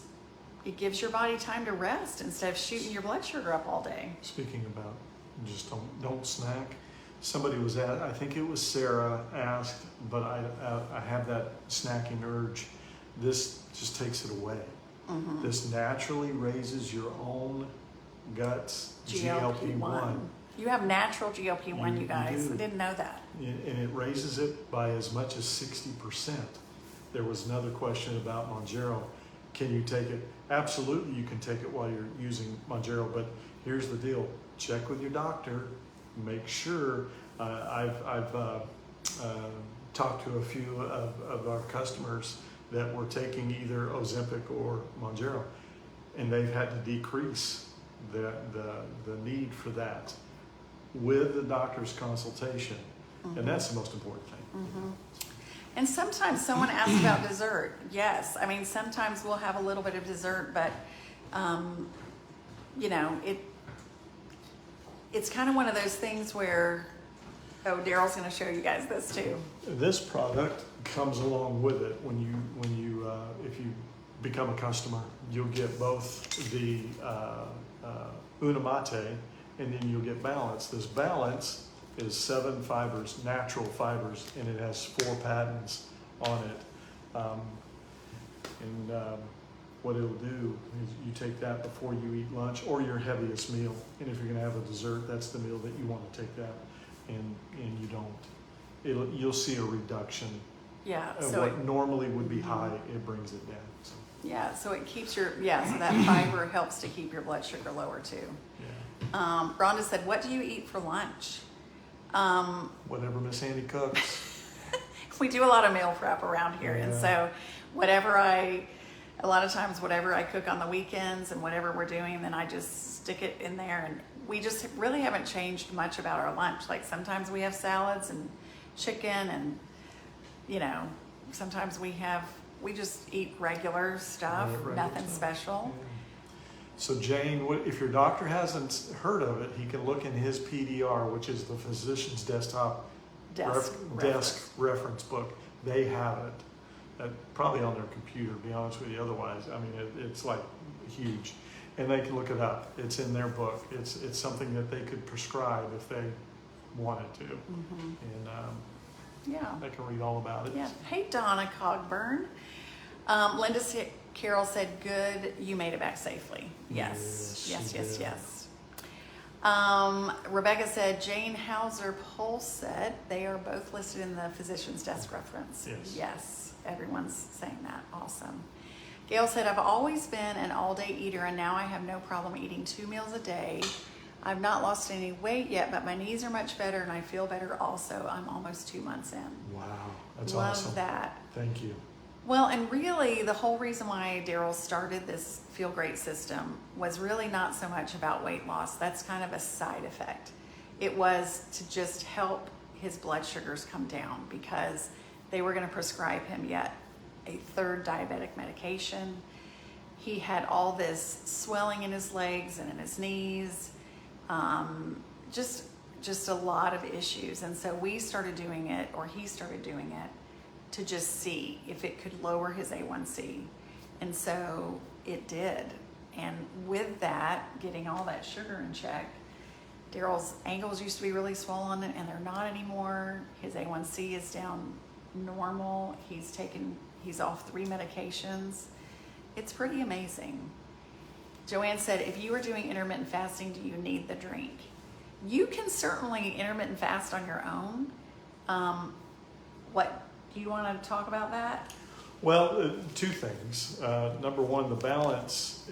it gives your body time to rest instead of shooting your blood sugar up all day. Speaking about just don't snack. Somebody was at, I think it was Sarah asked, but I have that snacking urge. This just takes it away. Mm-hmm. This naturally raises your own guts GLP-1. You have natural GLP-1, you You guys. do. I didn't know that. And it raises it by as much as 60%. There was another question about Mounjaro. Can you take it? Absolutely, you can take it while you're using Mounjaro, but here's the deal. Check with your doctor. Make sure. I've talked to a few of our customers that were taking either Ozempic or Mounjaro, and they've had to decrease the need for that with the doctor's consultation. Mm-hmm. And that's the most important thing. Mm-hmm. And sometimes someone asks about dessert. Yes, I mean, sometimes we'll have a little bit of dessert, but, it's kind of one of those things where, Daryl's going to show you guys this too. This product comes along with it. When you if you become a customer, you'll get both the Unamate, and then you'll get Balance. This Balance is 7 fibers, natural fibers, and it has 4 patents on it. What it'll do is you take that before you eat lunch or your heaviest meal. And if you're gonna have a dessert, that's the meal that you wanna take that, and you don't. You'll see a reduction. Yeah, Of so what normally would be high, it brings it down. So, so it keeps so that fiber helps to keep your blood sugar lower too. yeah. Rhonda said, what do you eat for lunch? Whatever Miss Andy cooks. We do a lot of meal prep around here, and Yeah. so a lot of times whatever I cook on the weekends and whatever we're doing, then I just stick it in there, and we just really haven't changed much about our lunch. Like sometimes we have salads and chicken, and sometimes we just eat regular stuff, Regular nothing stuff. special. Yeah. So Jane, if your doctor hasn't heard of it, he can look in his PDR, which is the physician's desktop desk reference book. They have it. Probably on their computer, to be honest with you. Otherwise, I mean, it's like huge. And they can look it up. It's in their book. It's something that they could prescribe if they wanted to. Mm-hmm. And they can read all about it. Yeah. Hey, Donna Cogburn. Linda Carroll said, good, you made it back safely. Yes. Rebecca said, Jane Hauser Pole said, they are both listed in the physician's desk reference. Yes, everyone's saying that. Awesome. Gail said, I've always been an all-day eater, and now I have no problem eating 2 meals a day. I've not lost any weight yet, but my knees are much better, and I feel better also. I'm almost 2 months in. Wow, that's Love awesome. that. Thank you. Well, and really the whole reason why Daryl started this Feel Great system was really not so much about weight loss. That's kind of a side effect. It was to just help his blood sugars come down, because they were going to prescribe him yet a 3rd diabetic medication. He had all this swelling in his legs and in his knees, just a lot of issues. And so he started doing it to just see if it could lower his A1C. And so it did. And with that, getting all that sugar in check, Daryl's ankles used to be really swollen, and they're not anymore. His A1C is down normal. He's off 3 medications. It's pretty amazing. Joanne said, if you are doing intermittent fasting, do you need the drink? You can certainly intermittent fast on your own. What do you want to talk about that? Well, 2 things. Number one, the Balance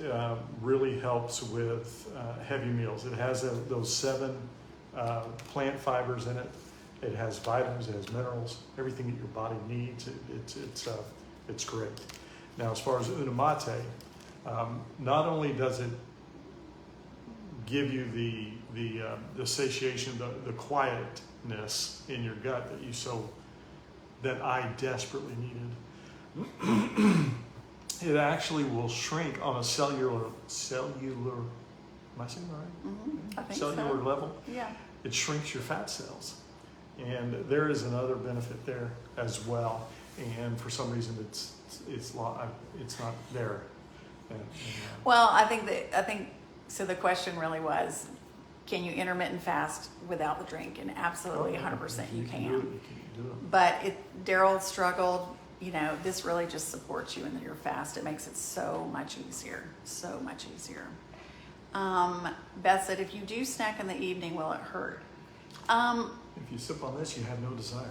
really helps with heavy meals. It has those 7 plant fibers in it. It has vitamins, it has minerals, everything that your body needs. It's great. Now, as far as Unamate, not only does it give you the satiation, the quietness in your gut that I desperately needed. It actually will shrink on a cellular. Am I saying that right? I think Cellular so. level. Yeah. It shrinks your fat cells, and there is another benefit there as well. And for some reason, it's not there. Well, I think so. The question really was, can you intermittent fast without the drink? And absolutely, 100% you can. Do it. But Daryl struggled. This really just supports you in your fast. It makes it so much easier. So much easier. Beth said, if you do snack in the evening, will it hurt? If you sip on this, you have no desire.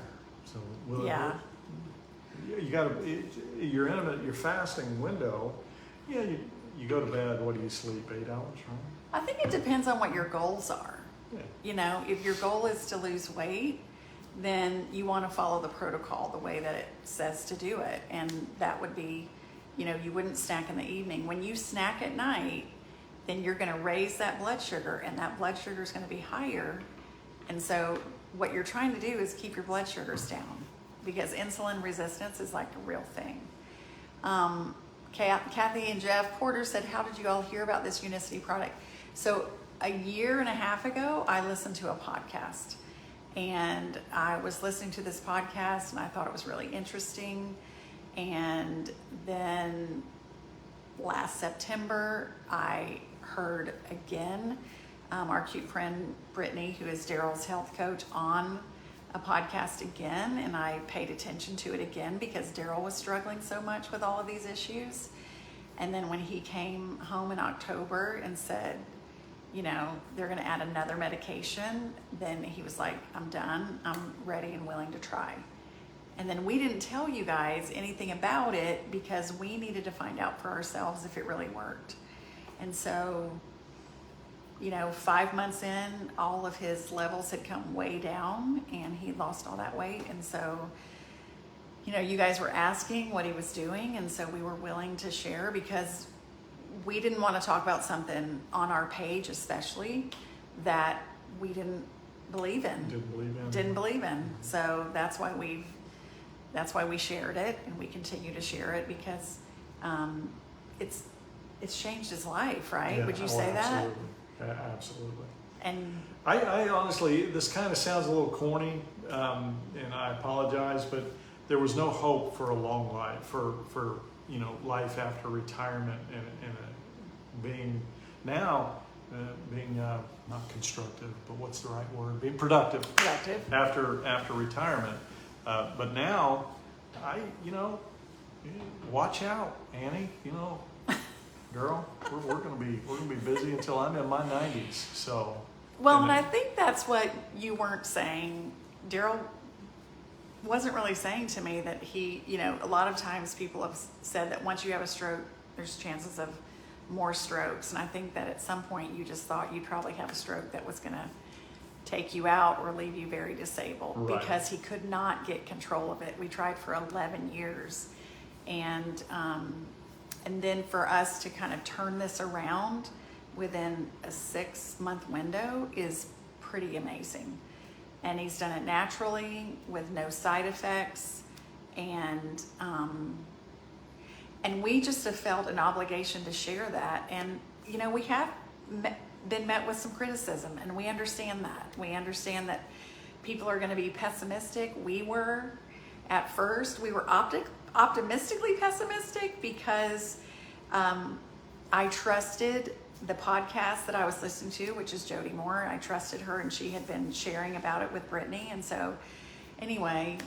So will it hurt? You got your fasting window. Yeah, you go to bed. What do you sleep? 8 hours, right? I think it depends on what your goals are. Yeah. If your goal is to lose weight, then you want to follow the protocol the way that it says to do it. And that would be, you wouldn't snack in the evening. When you snack at night, then you're going to raise that blood sugar, and that blood sugar is going to be higher. And so what you're trying to do is keep your blood sugars down, because insulin resistance is like a real thing. Kathy and Jeff Porter said, how did you all hear about this Unicity product? So a year and a half ago, I listened to a podcast, and I was listening to this podcast and I thought it was really interesting. And then last September, I heard again our cute friend Brittany, who is Daryl's health coach, on a podcast again, and I paid attention to it again because Daryl was struggling so much with all of these issues. And then when he came home in October and said, they're going to add another medication, then he was like, I'm done. I'm ready and willing to try. And then we didn't tell you guys anything about it because we needed to find out for ourselves if it really worked. And so, 5 months in, all of his levels had come way down and he lost all that weight. And so, you guys were asking what he was doing. And so we were willing to share because we didn't want to talk about something on our page, especially that we didn't believe in. Didn't believe in. So that's why we shared it, and we continue to share it because it's changed his life, right? Yeah, Would you say that? Absolutely. And I honestly, this kind of sounds a little corny, and I apologize, but there was no hope for a long life, for life after retirement, and being not constructive, but what's the right word? Being productive. After retirement, but now, watch out, Annie. Girl, we're gonna be busy until I'm in my 90s. So. Well, and I think that's what you weren't saying. Daryl wasn't really saying to me that he, a lot of times people have said that once you have a stroke, there's chances of more strokes. And I think that at some point you just thought you'd probably have a stroke that was going to take you out or leave you very disabled, right, because he could not get control of it. We tried for 11 years. And then for us to kind of turn this around within a 6-month window is pretty amazing. And he's done it naturally with no side effects. And we just have felt an obligation to share that. And, we have been met with some criticism, and we understand that. We understand that people are going to be pessimistic. We were at first. We were optimistically pessimistic because I trusted the podcast that I was listening to, which is Jody Moore. I trusted her, and she had been sharing about it with Brittany. And so anyway,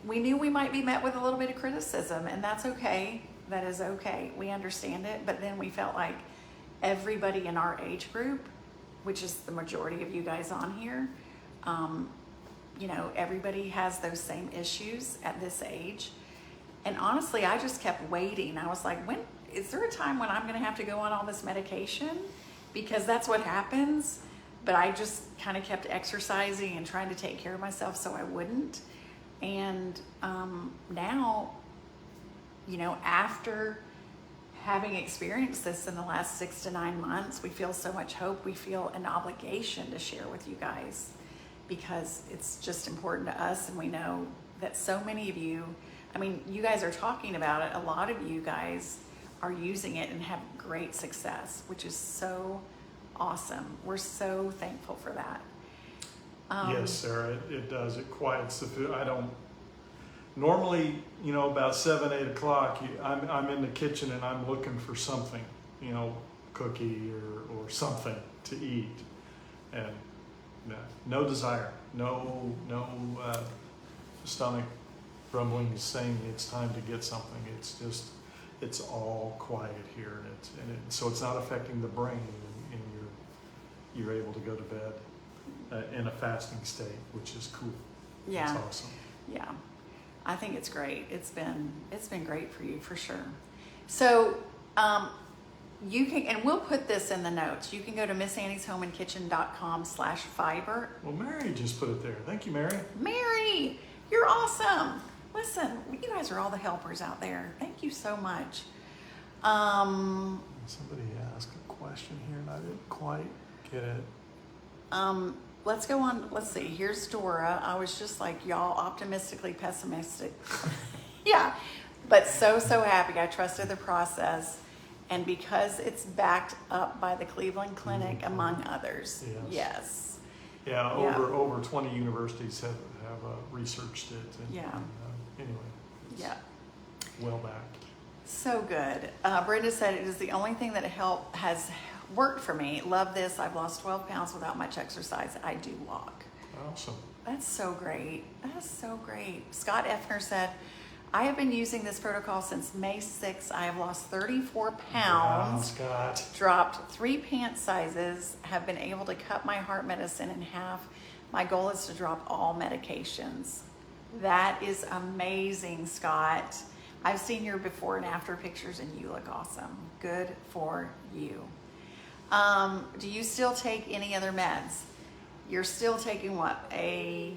we knew we might be met with a little bit of criticism, and that's okay. That is okay. We understand it. But then we felt like everybody in our age group, which is the majority of you guys on here, everybody has those same issues at this age. And honestly, I just kept waiting. I was like, when is there a time when I'm going to have to go on all this medication? Because that's what happens. But I just kind of kept exercising and trying to take care of myself so I wouldn't. And now, after having experienced this in the last 6 to 9 months, we feel so much hope. We feel an obligation to share with you guys because it's just important to us, and we know that so many of you, I mean, you guys are talking about it. A lot of you guys are using it and have great success, which is so awesome. We're so thankful for that. Yes, Sarah, it does. It quiets the food. I don't, normally, you know, about 7, 8 o'clock, I'm in the kitchen and I'm looking for something, you know, cookie or something to eat. And no desire, no stomach rumbling saying it's time to get something. It's just, it's all quiet here, so it's not affecting the brain, and you're able to go to bed in a fasting state, which is cool. Yeah. It's awesome. Yeah, I think it's great. It's been great for you for sure. So you can, and we'll put this in the notes. You can go to missannieshomeandkitchen.com/fiber. Well, Mary just put it there. Thank you, Mary. Mary, you're awesome. Listen, you guys are all the helpers out there. Thank you so much. Somebody asked a question here and I didn't quite get it. Let's go on. Let's see. Here's Dora. I was just like, y'all, optimistically pessimistic. Yeah, but so happy. I trusted the process. And because it's backed up by the Cleveland Clinic, among others. Yes. Yeah, over 20 universities have researched it. Anyway. Yeah. Well backed. So good. Brenda said, it is the only thing that has worked for me. Love this. I've lost 12 pounds without much exercise. I do walk. Awesome. That's so great. That is so great. Scott Effner said, I have been using this protocol since May 6th. I have lost 34 pounds. Wow, Scott. Dropped 3 pant sizes. Have been able to cut my heart medicine in half. My goal is to drop all medications. That is amazing, Scott. I've seen your before and after pictures and you look awesome. Good for you. Do you still take any other meds? You're still taking what? Your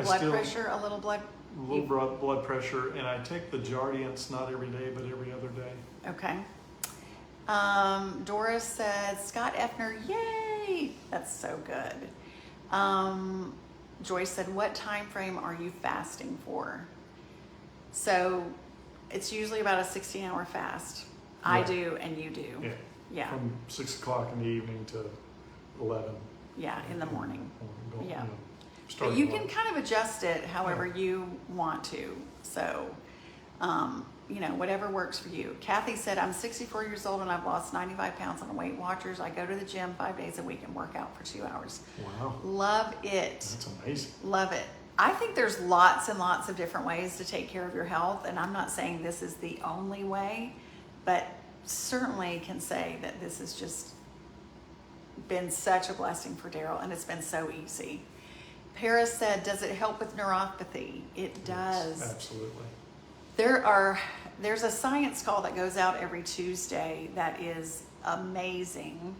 blood pressure, a little blood? A little blood pressure, and I take the Jardiance not every day, but every other day. Okay. Doris said, Scott Effner, yay! That's so good. Joyce said, what time frame are you fasting for? So it's usually about a 16-hour fast. Yeah. I do, and you do. Yeah. Yeah. From 6 o'clock in the evening to 11. Yeah, in the morning. Yeah. But you can kind of adjust it however you want to. So, whatever works for you. Kathy said, I'm 64 years old and I've lost 95 pounds on Weight Watchers. I go to the gym 5 days a week and work out for 2 hours. Wow. Love it. That's amazing. Love it. I think there's lots and lots of different ways to take care of your health. And I'm not saying this is the only way, but certainly can say that this has just been such a blessing for Daryl, and it's been so easy. Paris said, does it help with neuropathy? It does. Yes, absolutely. There's a science call that goes out every Tuesday that is amazing.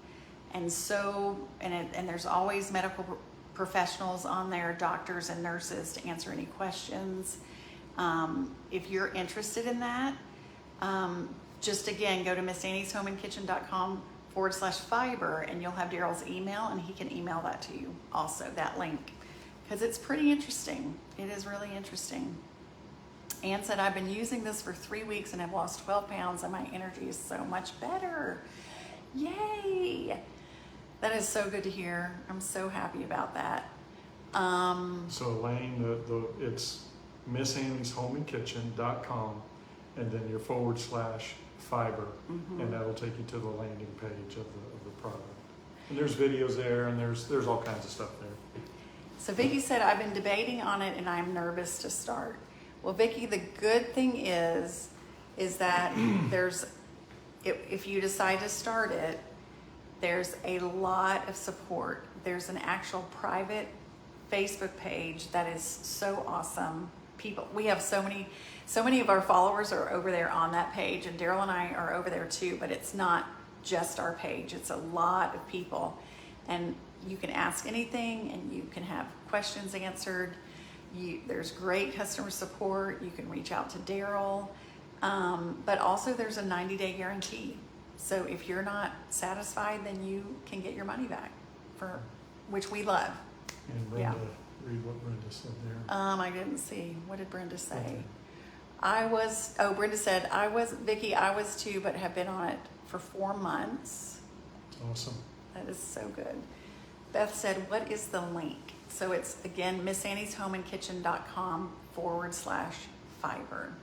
And there's always medical professionals on there, doctors and nurses, to answer any questions. If you're interested in that, just again, go to missannieshomeandkitchen.com/fiber and you'll have Daryl's email and he can email that to you also, that link. Because it's pretty interesting. It is really interesting. Ann said, I've been using this for 3 weeks and have lost 12 pounds and my energy is so much better. Yay! That is so good to hear. I'm so happy about that. So Elaine, it's missannieshomeandkitchen.com and then your /fiber, and that'll take you to the landing page of the product. And there's videos there, and there's all kinds of stuff there. So Vicki said, I've been debating on it and I'm nervous to start. Well, Vicki, the good thing is that if you decide to start it, there's a lot of support. There's an actual private Facebook page that is so awesome. We have so many of our followers are over there on that page, and Daryl and I are over there too, but it's not just our page. It's a lot of people, and you can ask anything and you can have questions answered. There's great customer support. You can reach out to Daryl. But also there's a 90-day guarantee. So if you're not satisfied, then you can get your money back, for which we love. And Brenda, read what Brenda said there. I didn't see. What did Brenda say? Okay. Brenda said, Vicki, I was too, but have been on it for 4 months. Awesome. That is so good. Beth said, what is the link? So it's, again, missannieshomeandkitchen.com/fiber.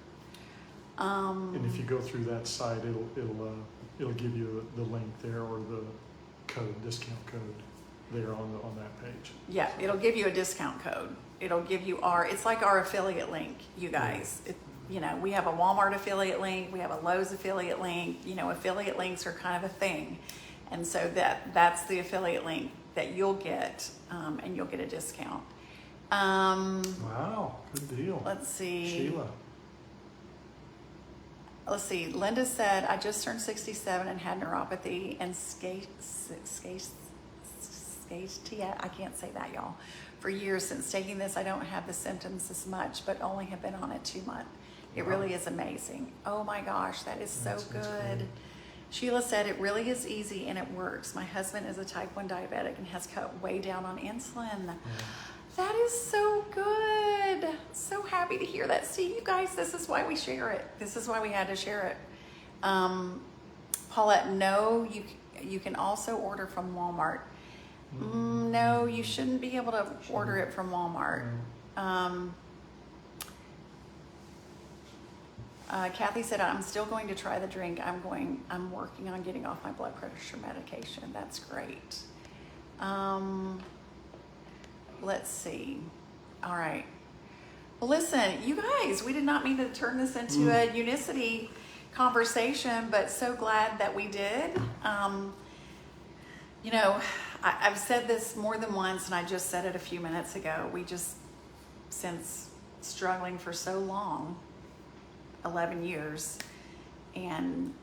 And if you go through that site, it'll give you the link there, or the discount code there on that page. Yeah, it'll give you a discount code. It'll give you it's like our affiliate link, you guys. We have a Walmart affiliate link, we have a Lowe's affiliate link. Affiliate links are kind of a thing. And so that's the affiliate link that you'll get, and you'll get a discount. Wow, good deal. Let's see. Sheila. Let's see. Linda said, I just turned 67 and had neuropathy and I can't say that, y'all. For years since taking this, I don't have the symptoms as much, but only have been on it 2 months. It really is amazing. Oh my gosh, that is so good. Great. Sheila said, it really is easy and it works. My husband is a type 1 diabetic and has cut way down on insulin. Yeah. That is so good. So happy to hear that. See, you guys, this is why we share it. This is why we had to share it. Paulette, no, you can also order from Walmart. No, you shouldn't be able to order it from Walmart. Kathy said, I'm still going to try the drink. I'm working on getting off my blood pressure medication. That's great. Let's see. All right. Well, listen, you guys, we did not mean to turn this into a unicity conversation, but so glad that we did. I've said this more than once, and I just said it a few minutes ago. We just, since struggling for so long, 11 years, and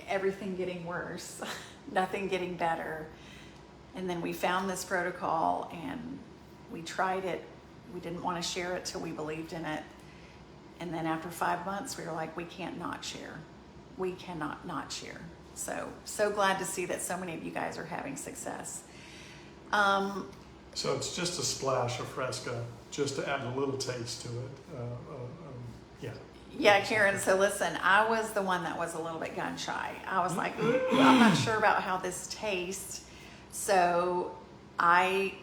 everything getting worse, nothing getting better. And then we found this protocol and we tried it. We didn't want to share it till we believed in it. And then after 5 months, we were like, we can't not share. We cannot not share. So glad to see that so many of you guys are having success. So it's just a splash of Fresca, just to add a little taste to it. Yeah, Karen, so listen, I was the one that was a little bit gun shy. I was like, I'm not sure about how this tastes. So I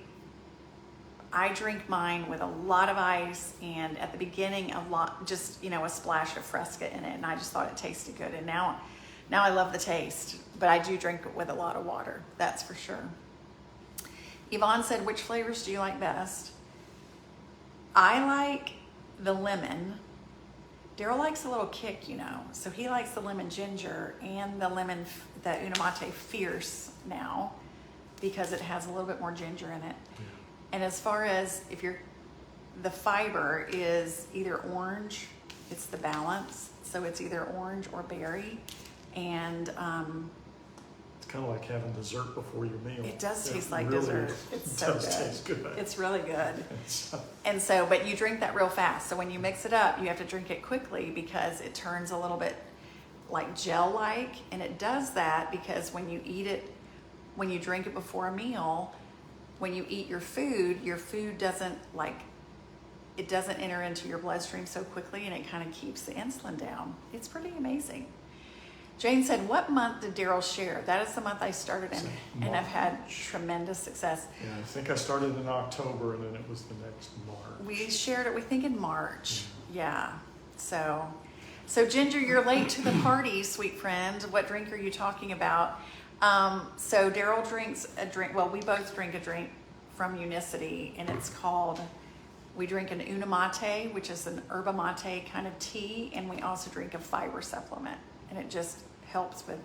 drink mine with a lot of ice, and at the beginning a splash of Fresca in it, and I just thought it tasted good. And now I love the taste, but I do drink it with a lot of water, that's for sure. Yvonne said, which flavors do you like best? I like the lemon. Daryl likes a little kick, so he likes the lemon ginger and the Unamate Fierce now, because it has a little bit more ginger in it. Yeah. And as far as the fiber is either orange, it's the balance, so it's either orange or berry, and It's kind of like having dessert before your meal. it does taste like really dessert. It's so good. Taste good. It's really good. It's, But you drink that real fast. So when you mix it up, you have to drink it quickly because it turns a little bit like gel-like. And it does that because when you drink it before a meal, when you eat your food doesn't enter into your bloodstream so quickly, and it kind of keeps the insulin down. It's pretty amazing. Jane said, what month did Daryl share? That is the month I started in, and I've had tremendous success. Yeah, I think I started in October, and then it was the next March. We shared it, we think, in March. Yeah. So Ginger, you're late to the party, sweet friend. What drink are you talking about? So Daryl drinks a drink. Well, we both drink a drink from Unicity, and it's called, we drink an Unamate, which is an yerba mate kind of tea, and we also drink a fiber supplement, and it just helps with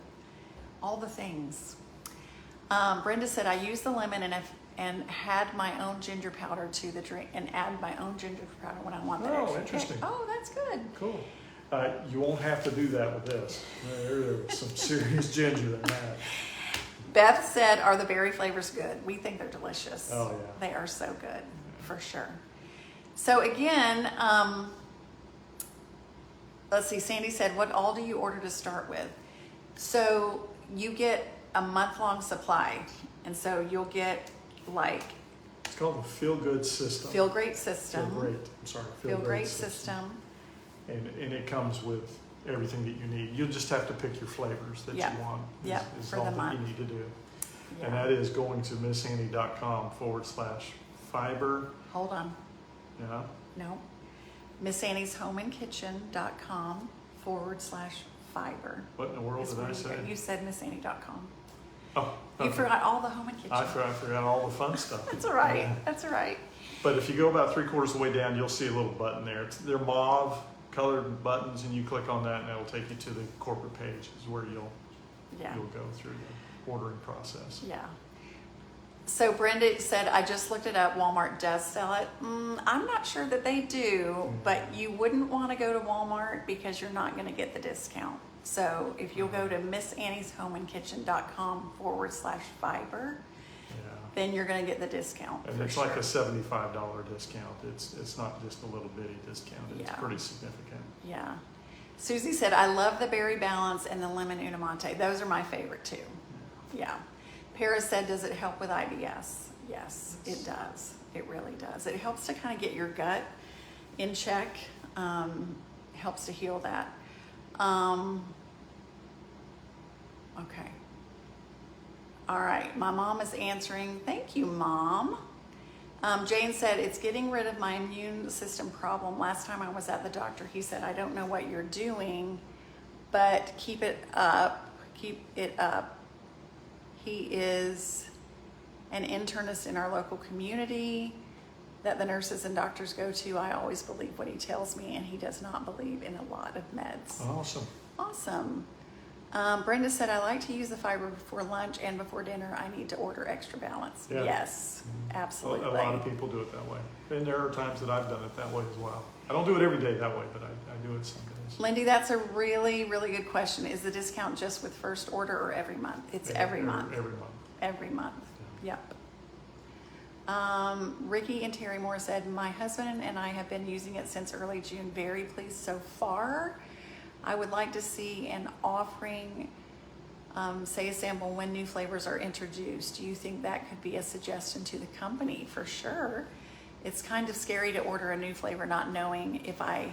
all the things. Brenda said, I use the lemon and had my own ginger powder to the drink, and add my own ginger powder when I want that extra kick. Interesting. Oh, that's good. Cool. You won't have to do that with this. There's some serious ginger in that. Beth said, are the berry flavors good? We think they're delicious. Oh, yeah. They are so good, for sure. So again, let's see, Sandy said, what all do you order to start with? So you get a month-long supply. And so you'll get like It's called the Feel Good System. Feel Great System. Feel Great. I'm sorry. Feel Great System. And it comes with everything that you need. You just have to pick your flavors that Yep. you want. Yep, Is for all the that month. you need to do. Yeah. And that is going to missannie.com/fiber. Hold on. Yeah. No. missannieshomeandkitchen.com/fiber. What in the world is did where I you say? go. You said missannie.com. Oh, You okay. forgot all the home and kitchen. I forgot all the fun stuff. That's all right. Yeah. That's all right. But if you go about 3/4 of the way down, you'll see a little button there. They're mauve colored buttons, and you click on that, and it'll take you to the corporate page, is where you'll Yeah. go through the ordering process. Yeah. So Brenda said, I just looked it up. Walmart does sell it. I'm not sure that they do, but you wouldn't want to go to Walmart because you're not going to get the discount. So if you'll go to missannieshomeandkitchen.com/fiber, Yeah. then you're going to get the discount. And for it's sure. like a $75 discount. It's not just a little bitty discount. It's Yeah. pretty significant. Yeah. Susie said, I love the berry balance and the lemon unamante. Those are my favorite too. Yeah. Paris said, does it help with IBS? Yes, it does. It really does. It helps to kind of get your gut in check. Helps to heal that. Okay. All right. My mom is answering. Thank you, Mom. Jane said, it's getting rid of my immune system problem. Last time I was at the doctor, he said, I don't know what you're doing, but keep it up. Keep it up. He is an internist in our local community that the nurses and doctors go to. I always believe what he tells me, and he does not believe in a lot of meds. Awesome. Awesome. Brenda said, I like to use the fiber before lunch and before dinner. I need to order extra balance. Yeah. Yes, absolutely. A lot of people do it that way. And there are times that I've done it that way as well. I don't do it every day that way, but I do it some days. Lindy, that's a really, really good question. Is the discount just with first order or every month? It's every month. Every month. Every month. Yep. Ricky and Terry Moore said, my husband and I have been using it since early June. Very pleased so far. I would like to see an offering, say a sample when new flavors are introduced. Do you think that could be a suggestion to the company? For sure. It's kind of scary to order a new flavor not knowing if I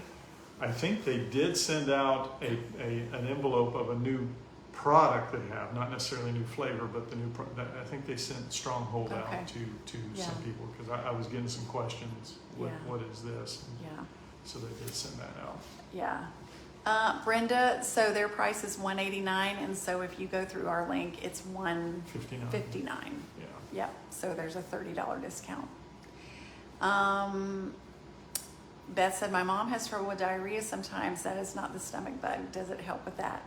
think they did send out an envelope of a new product they have, not necessarily a new flavor, but the new I think they sent Stronghold Okay. out to Yeah. some people, because I was getting some questions. Yeah. What is this? Yeah. So they did send that out. Yeah. Brenda, so their price is $189, and so if you go through our link, it's $159. 59. Yeah. Yep, so there's a $30 discount. Beth said, my mom has trouble with diarrhea sometimes. That is not the stomach bug. Does it help with that?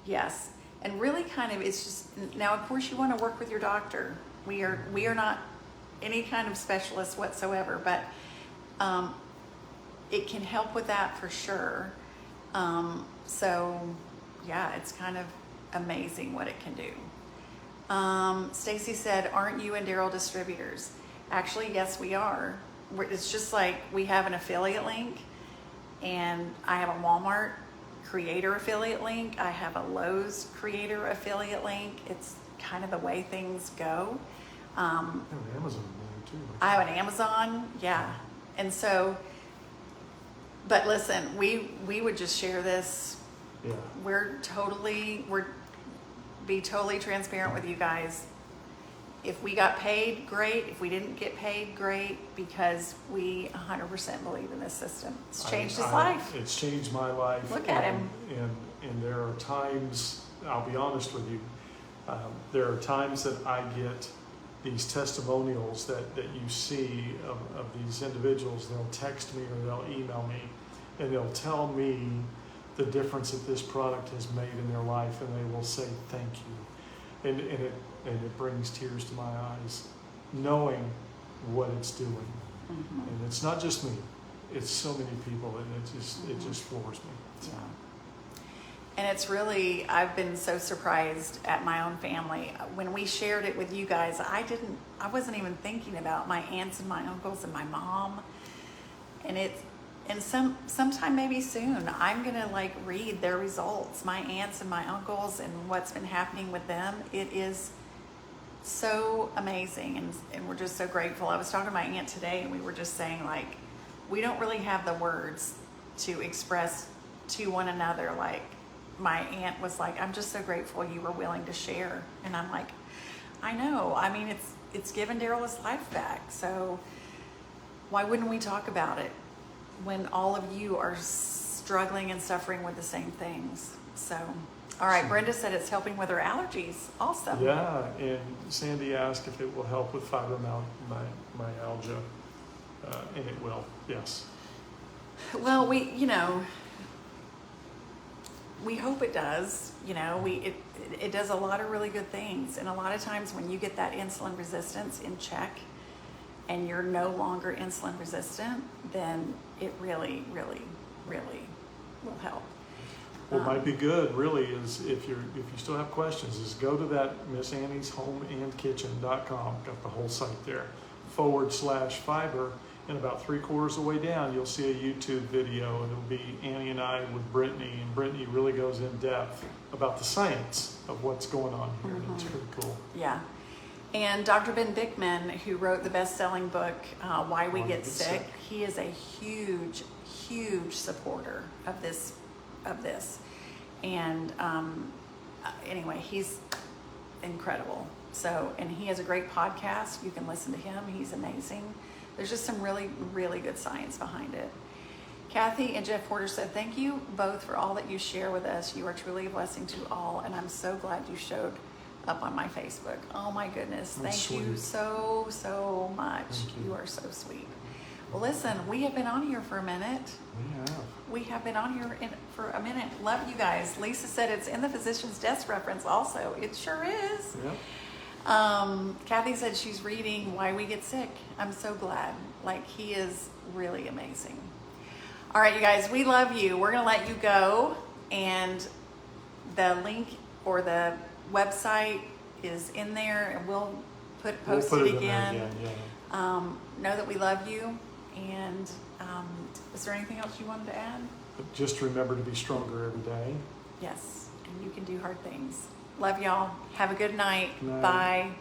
Yes. And really kind of, it's just, now of course you want to work with your doctor. We are not any kind of specialist whatsoever, but it can help with that for sure. So yeah, it's kind of amazing what it can do. Stacy said, aren't you and Daryl distributors? Actually, yes, we are. It's just like we have an affiliate link, and I have a Walmart creator affiliate link. I have a Lowe's creator affiliate link. It's kind of the way things go. I have an Amazon there too. I have an Amazon, yeah. And so, but listen, we would just share this. Yeah. We're be totally transparent with you guys. If we got paid, great. If we didn't get paid, great, because we 100% believe in this system. It's changed his life. It's changed my life. Look at him. And there are times, I'll be honest with you, there are times that I get these testimonials that you see of these individuals. They'll text me or they'll email me, and they'll tell me the difference that this product has made in their life, and they will say thank you. And it brings tears to my eyes, knowing what it's doing. Mm-hmm. And it's not just me; it's so many people, and it just floors me. Yeah. And it's really, I've been so surprised at my own family. When we shared it with you guys, I wasn't even thinking about my aunts and my uncles and my mom. And And sometime maybe soon, I'm gonna like read their results, my aunts and my uncles, and what's been happening with them. It is so amazing, and we're just so grateful. I was talking to my aunt today, and we were just saying, like, we don't really have the words to express to one another. Like, my aunt was like, I'm just so grateful you were willing to share. And I'm like, I know. I mean, it's given Daryl his life back. So why wouldn't we talk about it when all of you are struggling and suffering with the same things? So, all right, Brenda said it's helping with her allergies. Awesome. Yeah, and Sandy asked if it will help with fibromyalgia, and it will, yes. Well, we hope it does. It does a lot of really good things. And a lot of times when you get that insulin resistance in check and you're no longer insulin resistant, then it really, really, really will help. What might be good, really, is if you still have questions, is go to that MissAnniesHomeAndKitchen.com. Got the whole site there. /fiber, and about 3/4 of the way down, you'll see a YouTube video, and it'll be Annie and I with Brittany, and Brittany really goes in depth about the science of what's going on here, and it's pretty cool. Yeah. And Dr. Ben Bickman, who wrote the best-selling book, Why We Get Sick, he is a huge, huge supporter of this. And anyway, he's incredible. So, and he has a great podcast. You can listen to him. He's amazing. There's just some really, really good science behind it. Kathy and Jeff Porter said, thank you both for all that you share with us. You are truly a blessing to all, and I'm so glad you showed up on my Facebook. Oh my goodness. Thank you so, so much. You are so sweet. Well, listen, we have been on here for a minute. We have been on here for a minute. Love you guys. Lisa said it's in the physician's desk reference also. It sure is. Yep. Kathy said she's reading Why We Get Sick. I'm so glad. Like, he is really amazing. All right, you guys, we love you. We're going to let you go. And the link or the website is in there, and we'll post it again. Know that we love you. And is there anything else you wanted to add? Just remember to be stronger every day. Yes, and you can do hard things. Love y'all. Have a good night. Good night. Bye.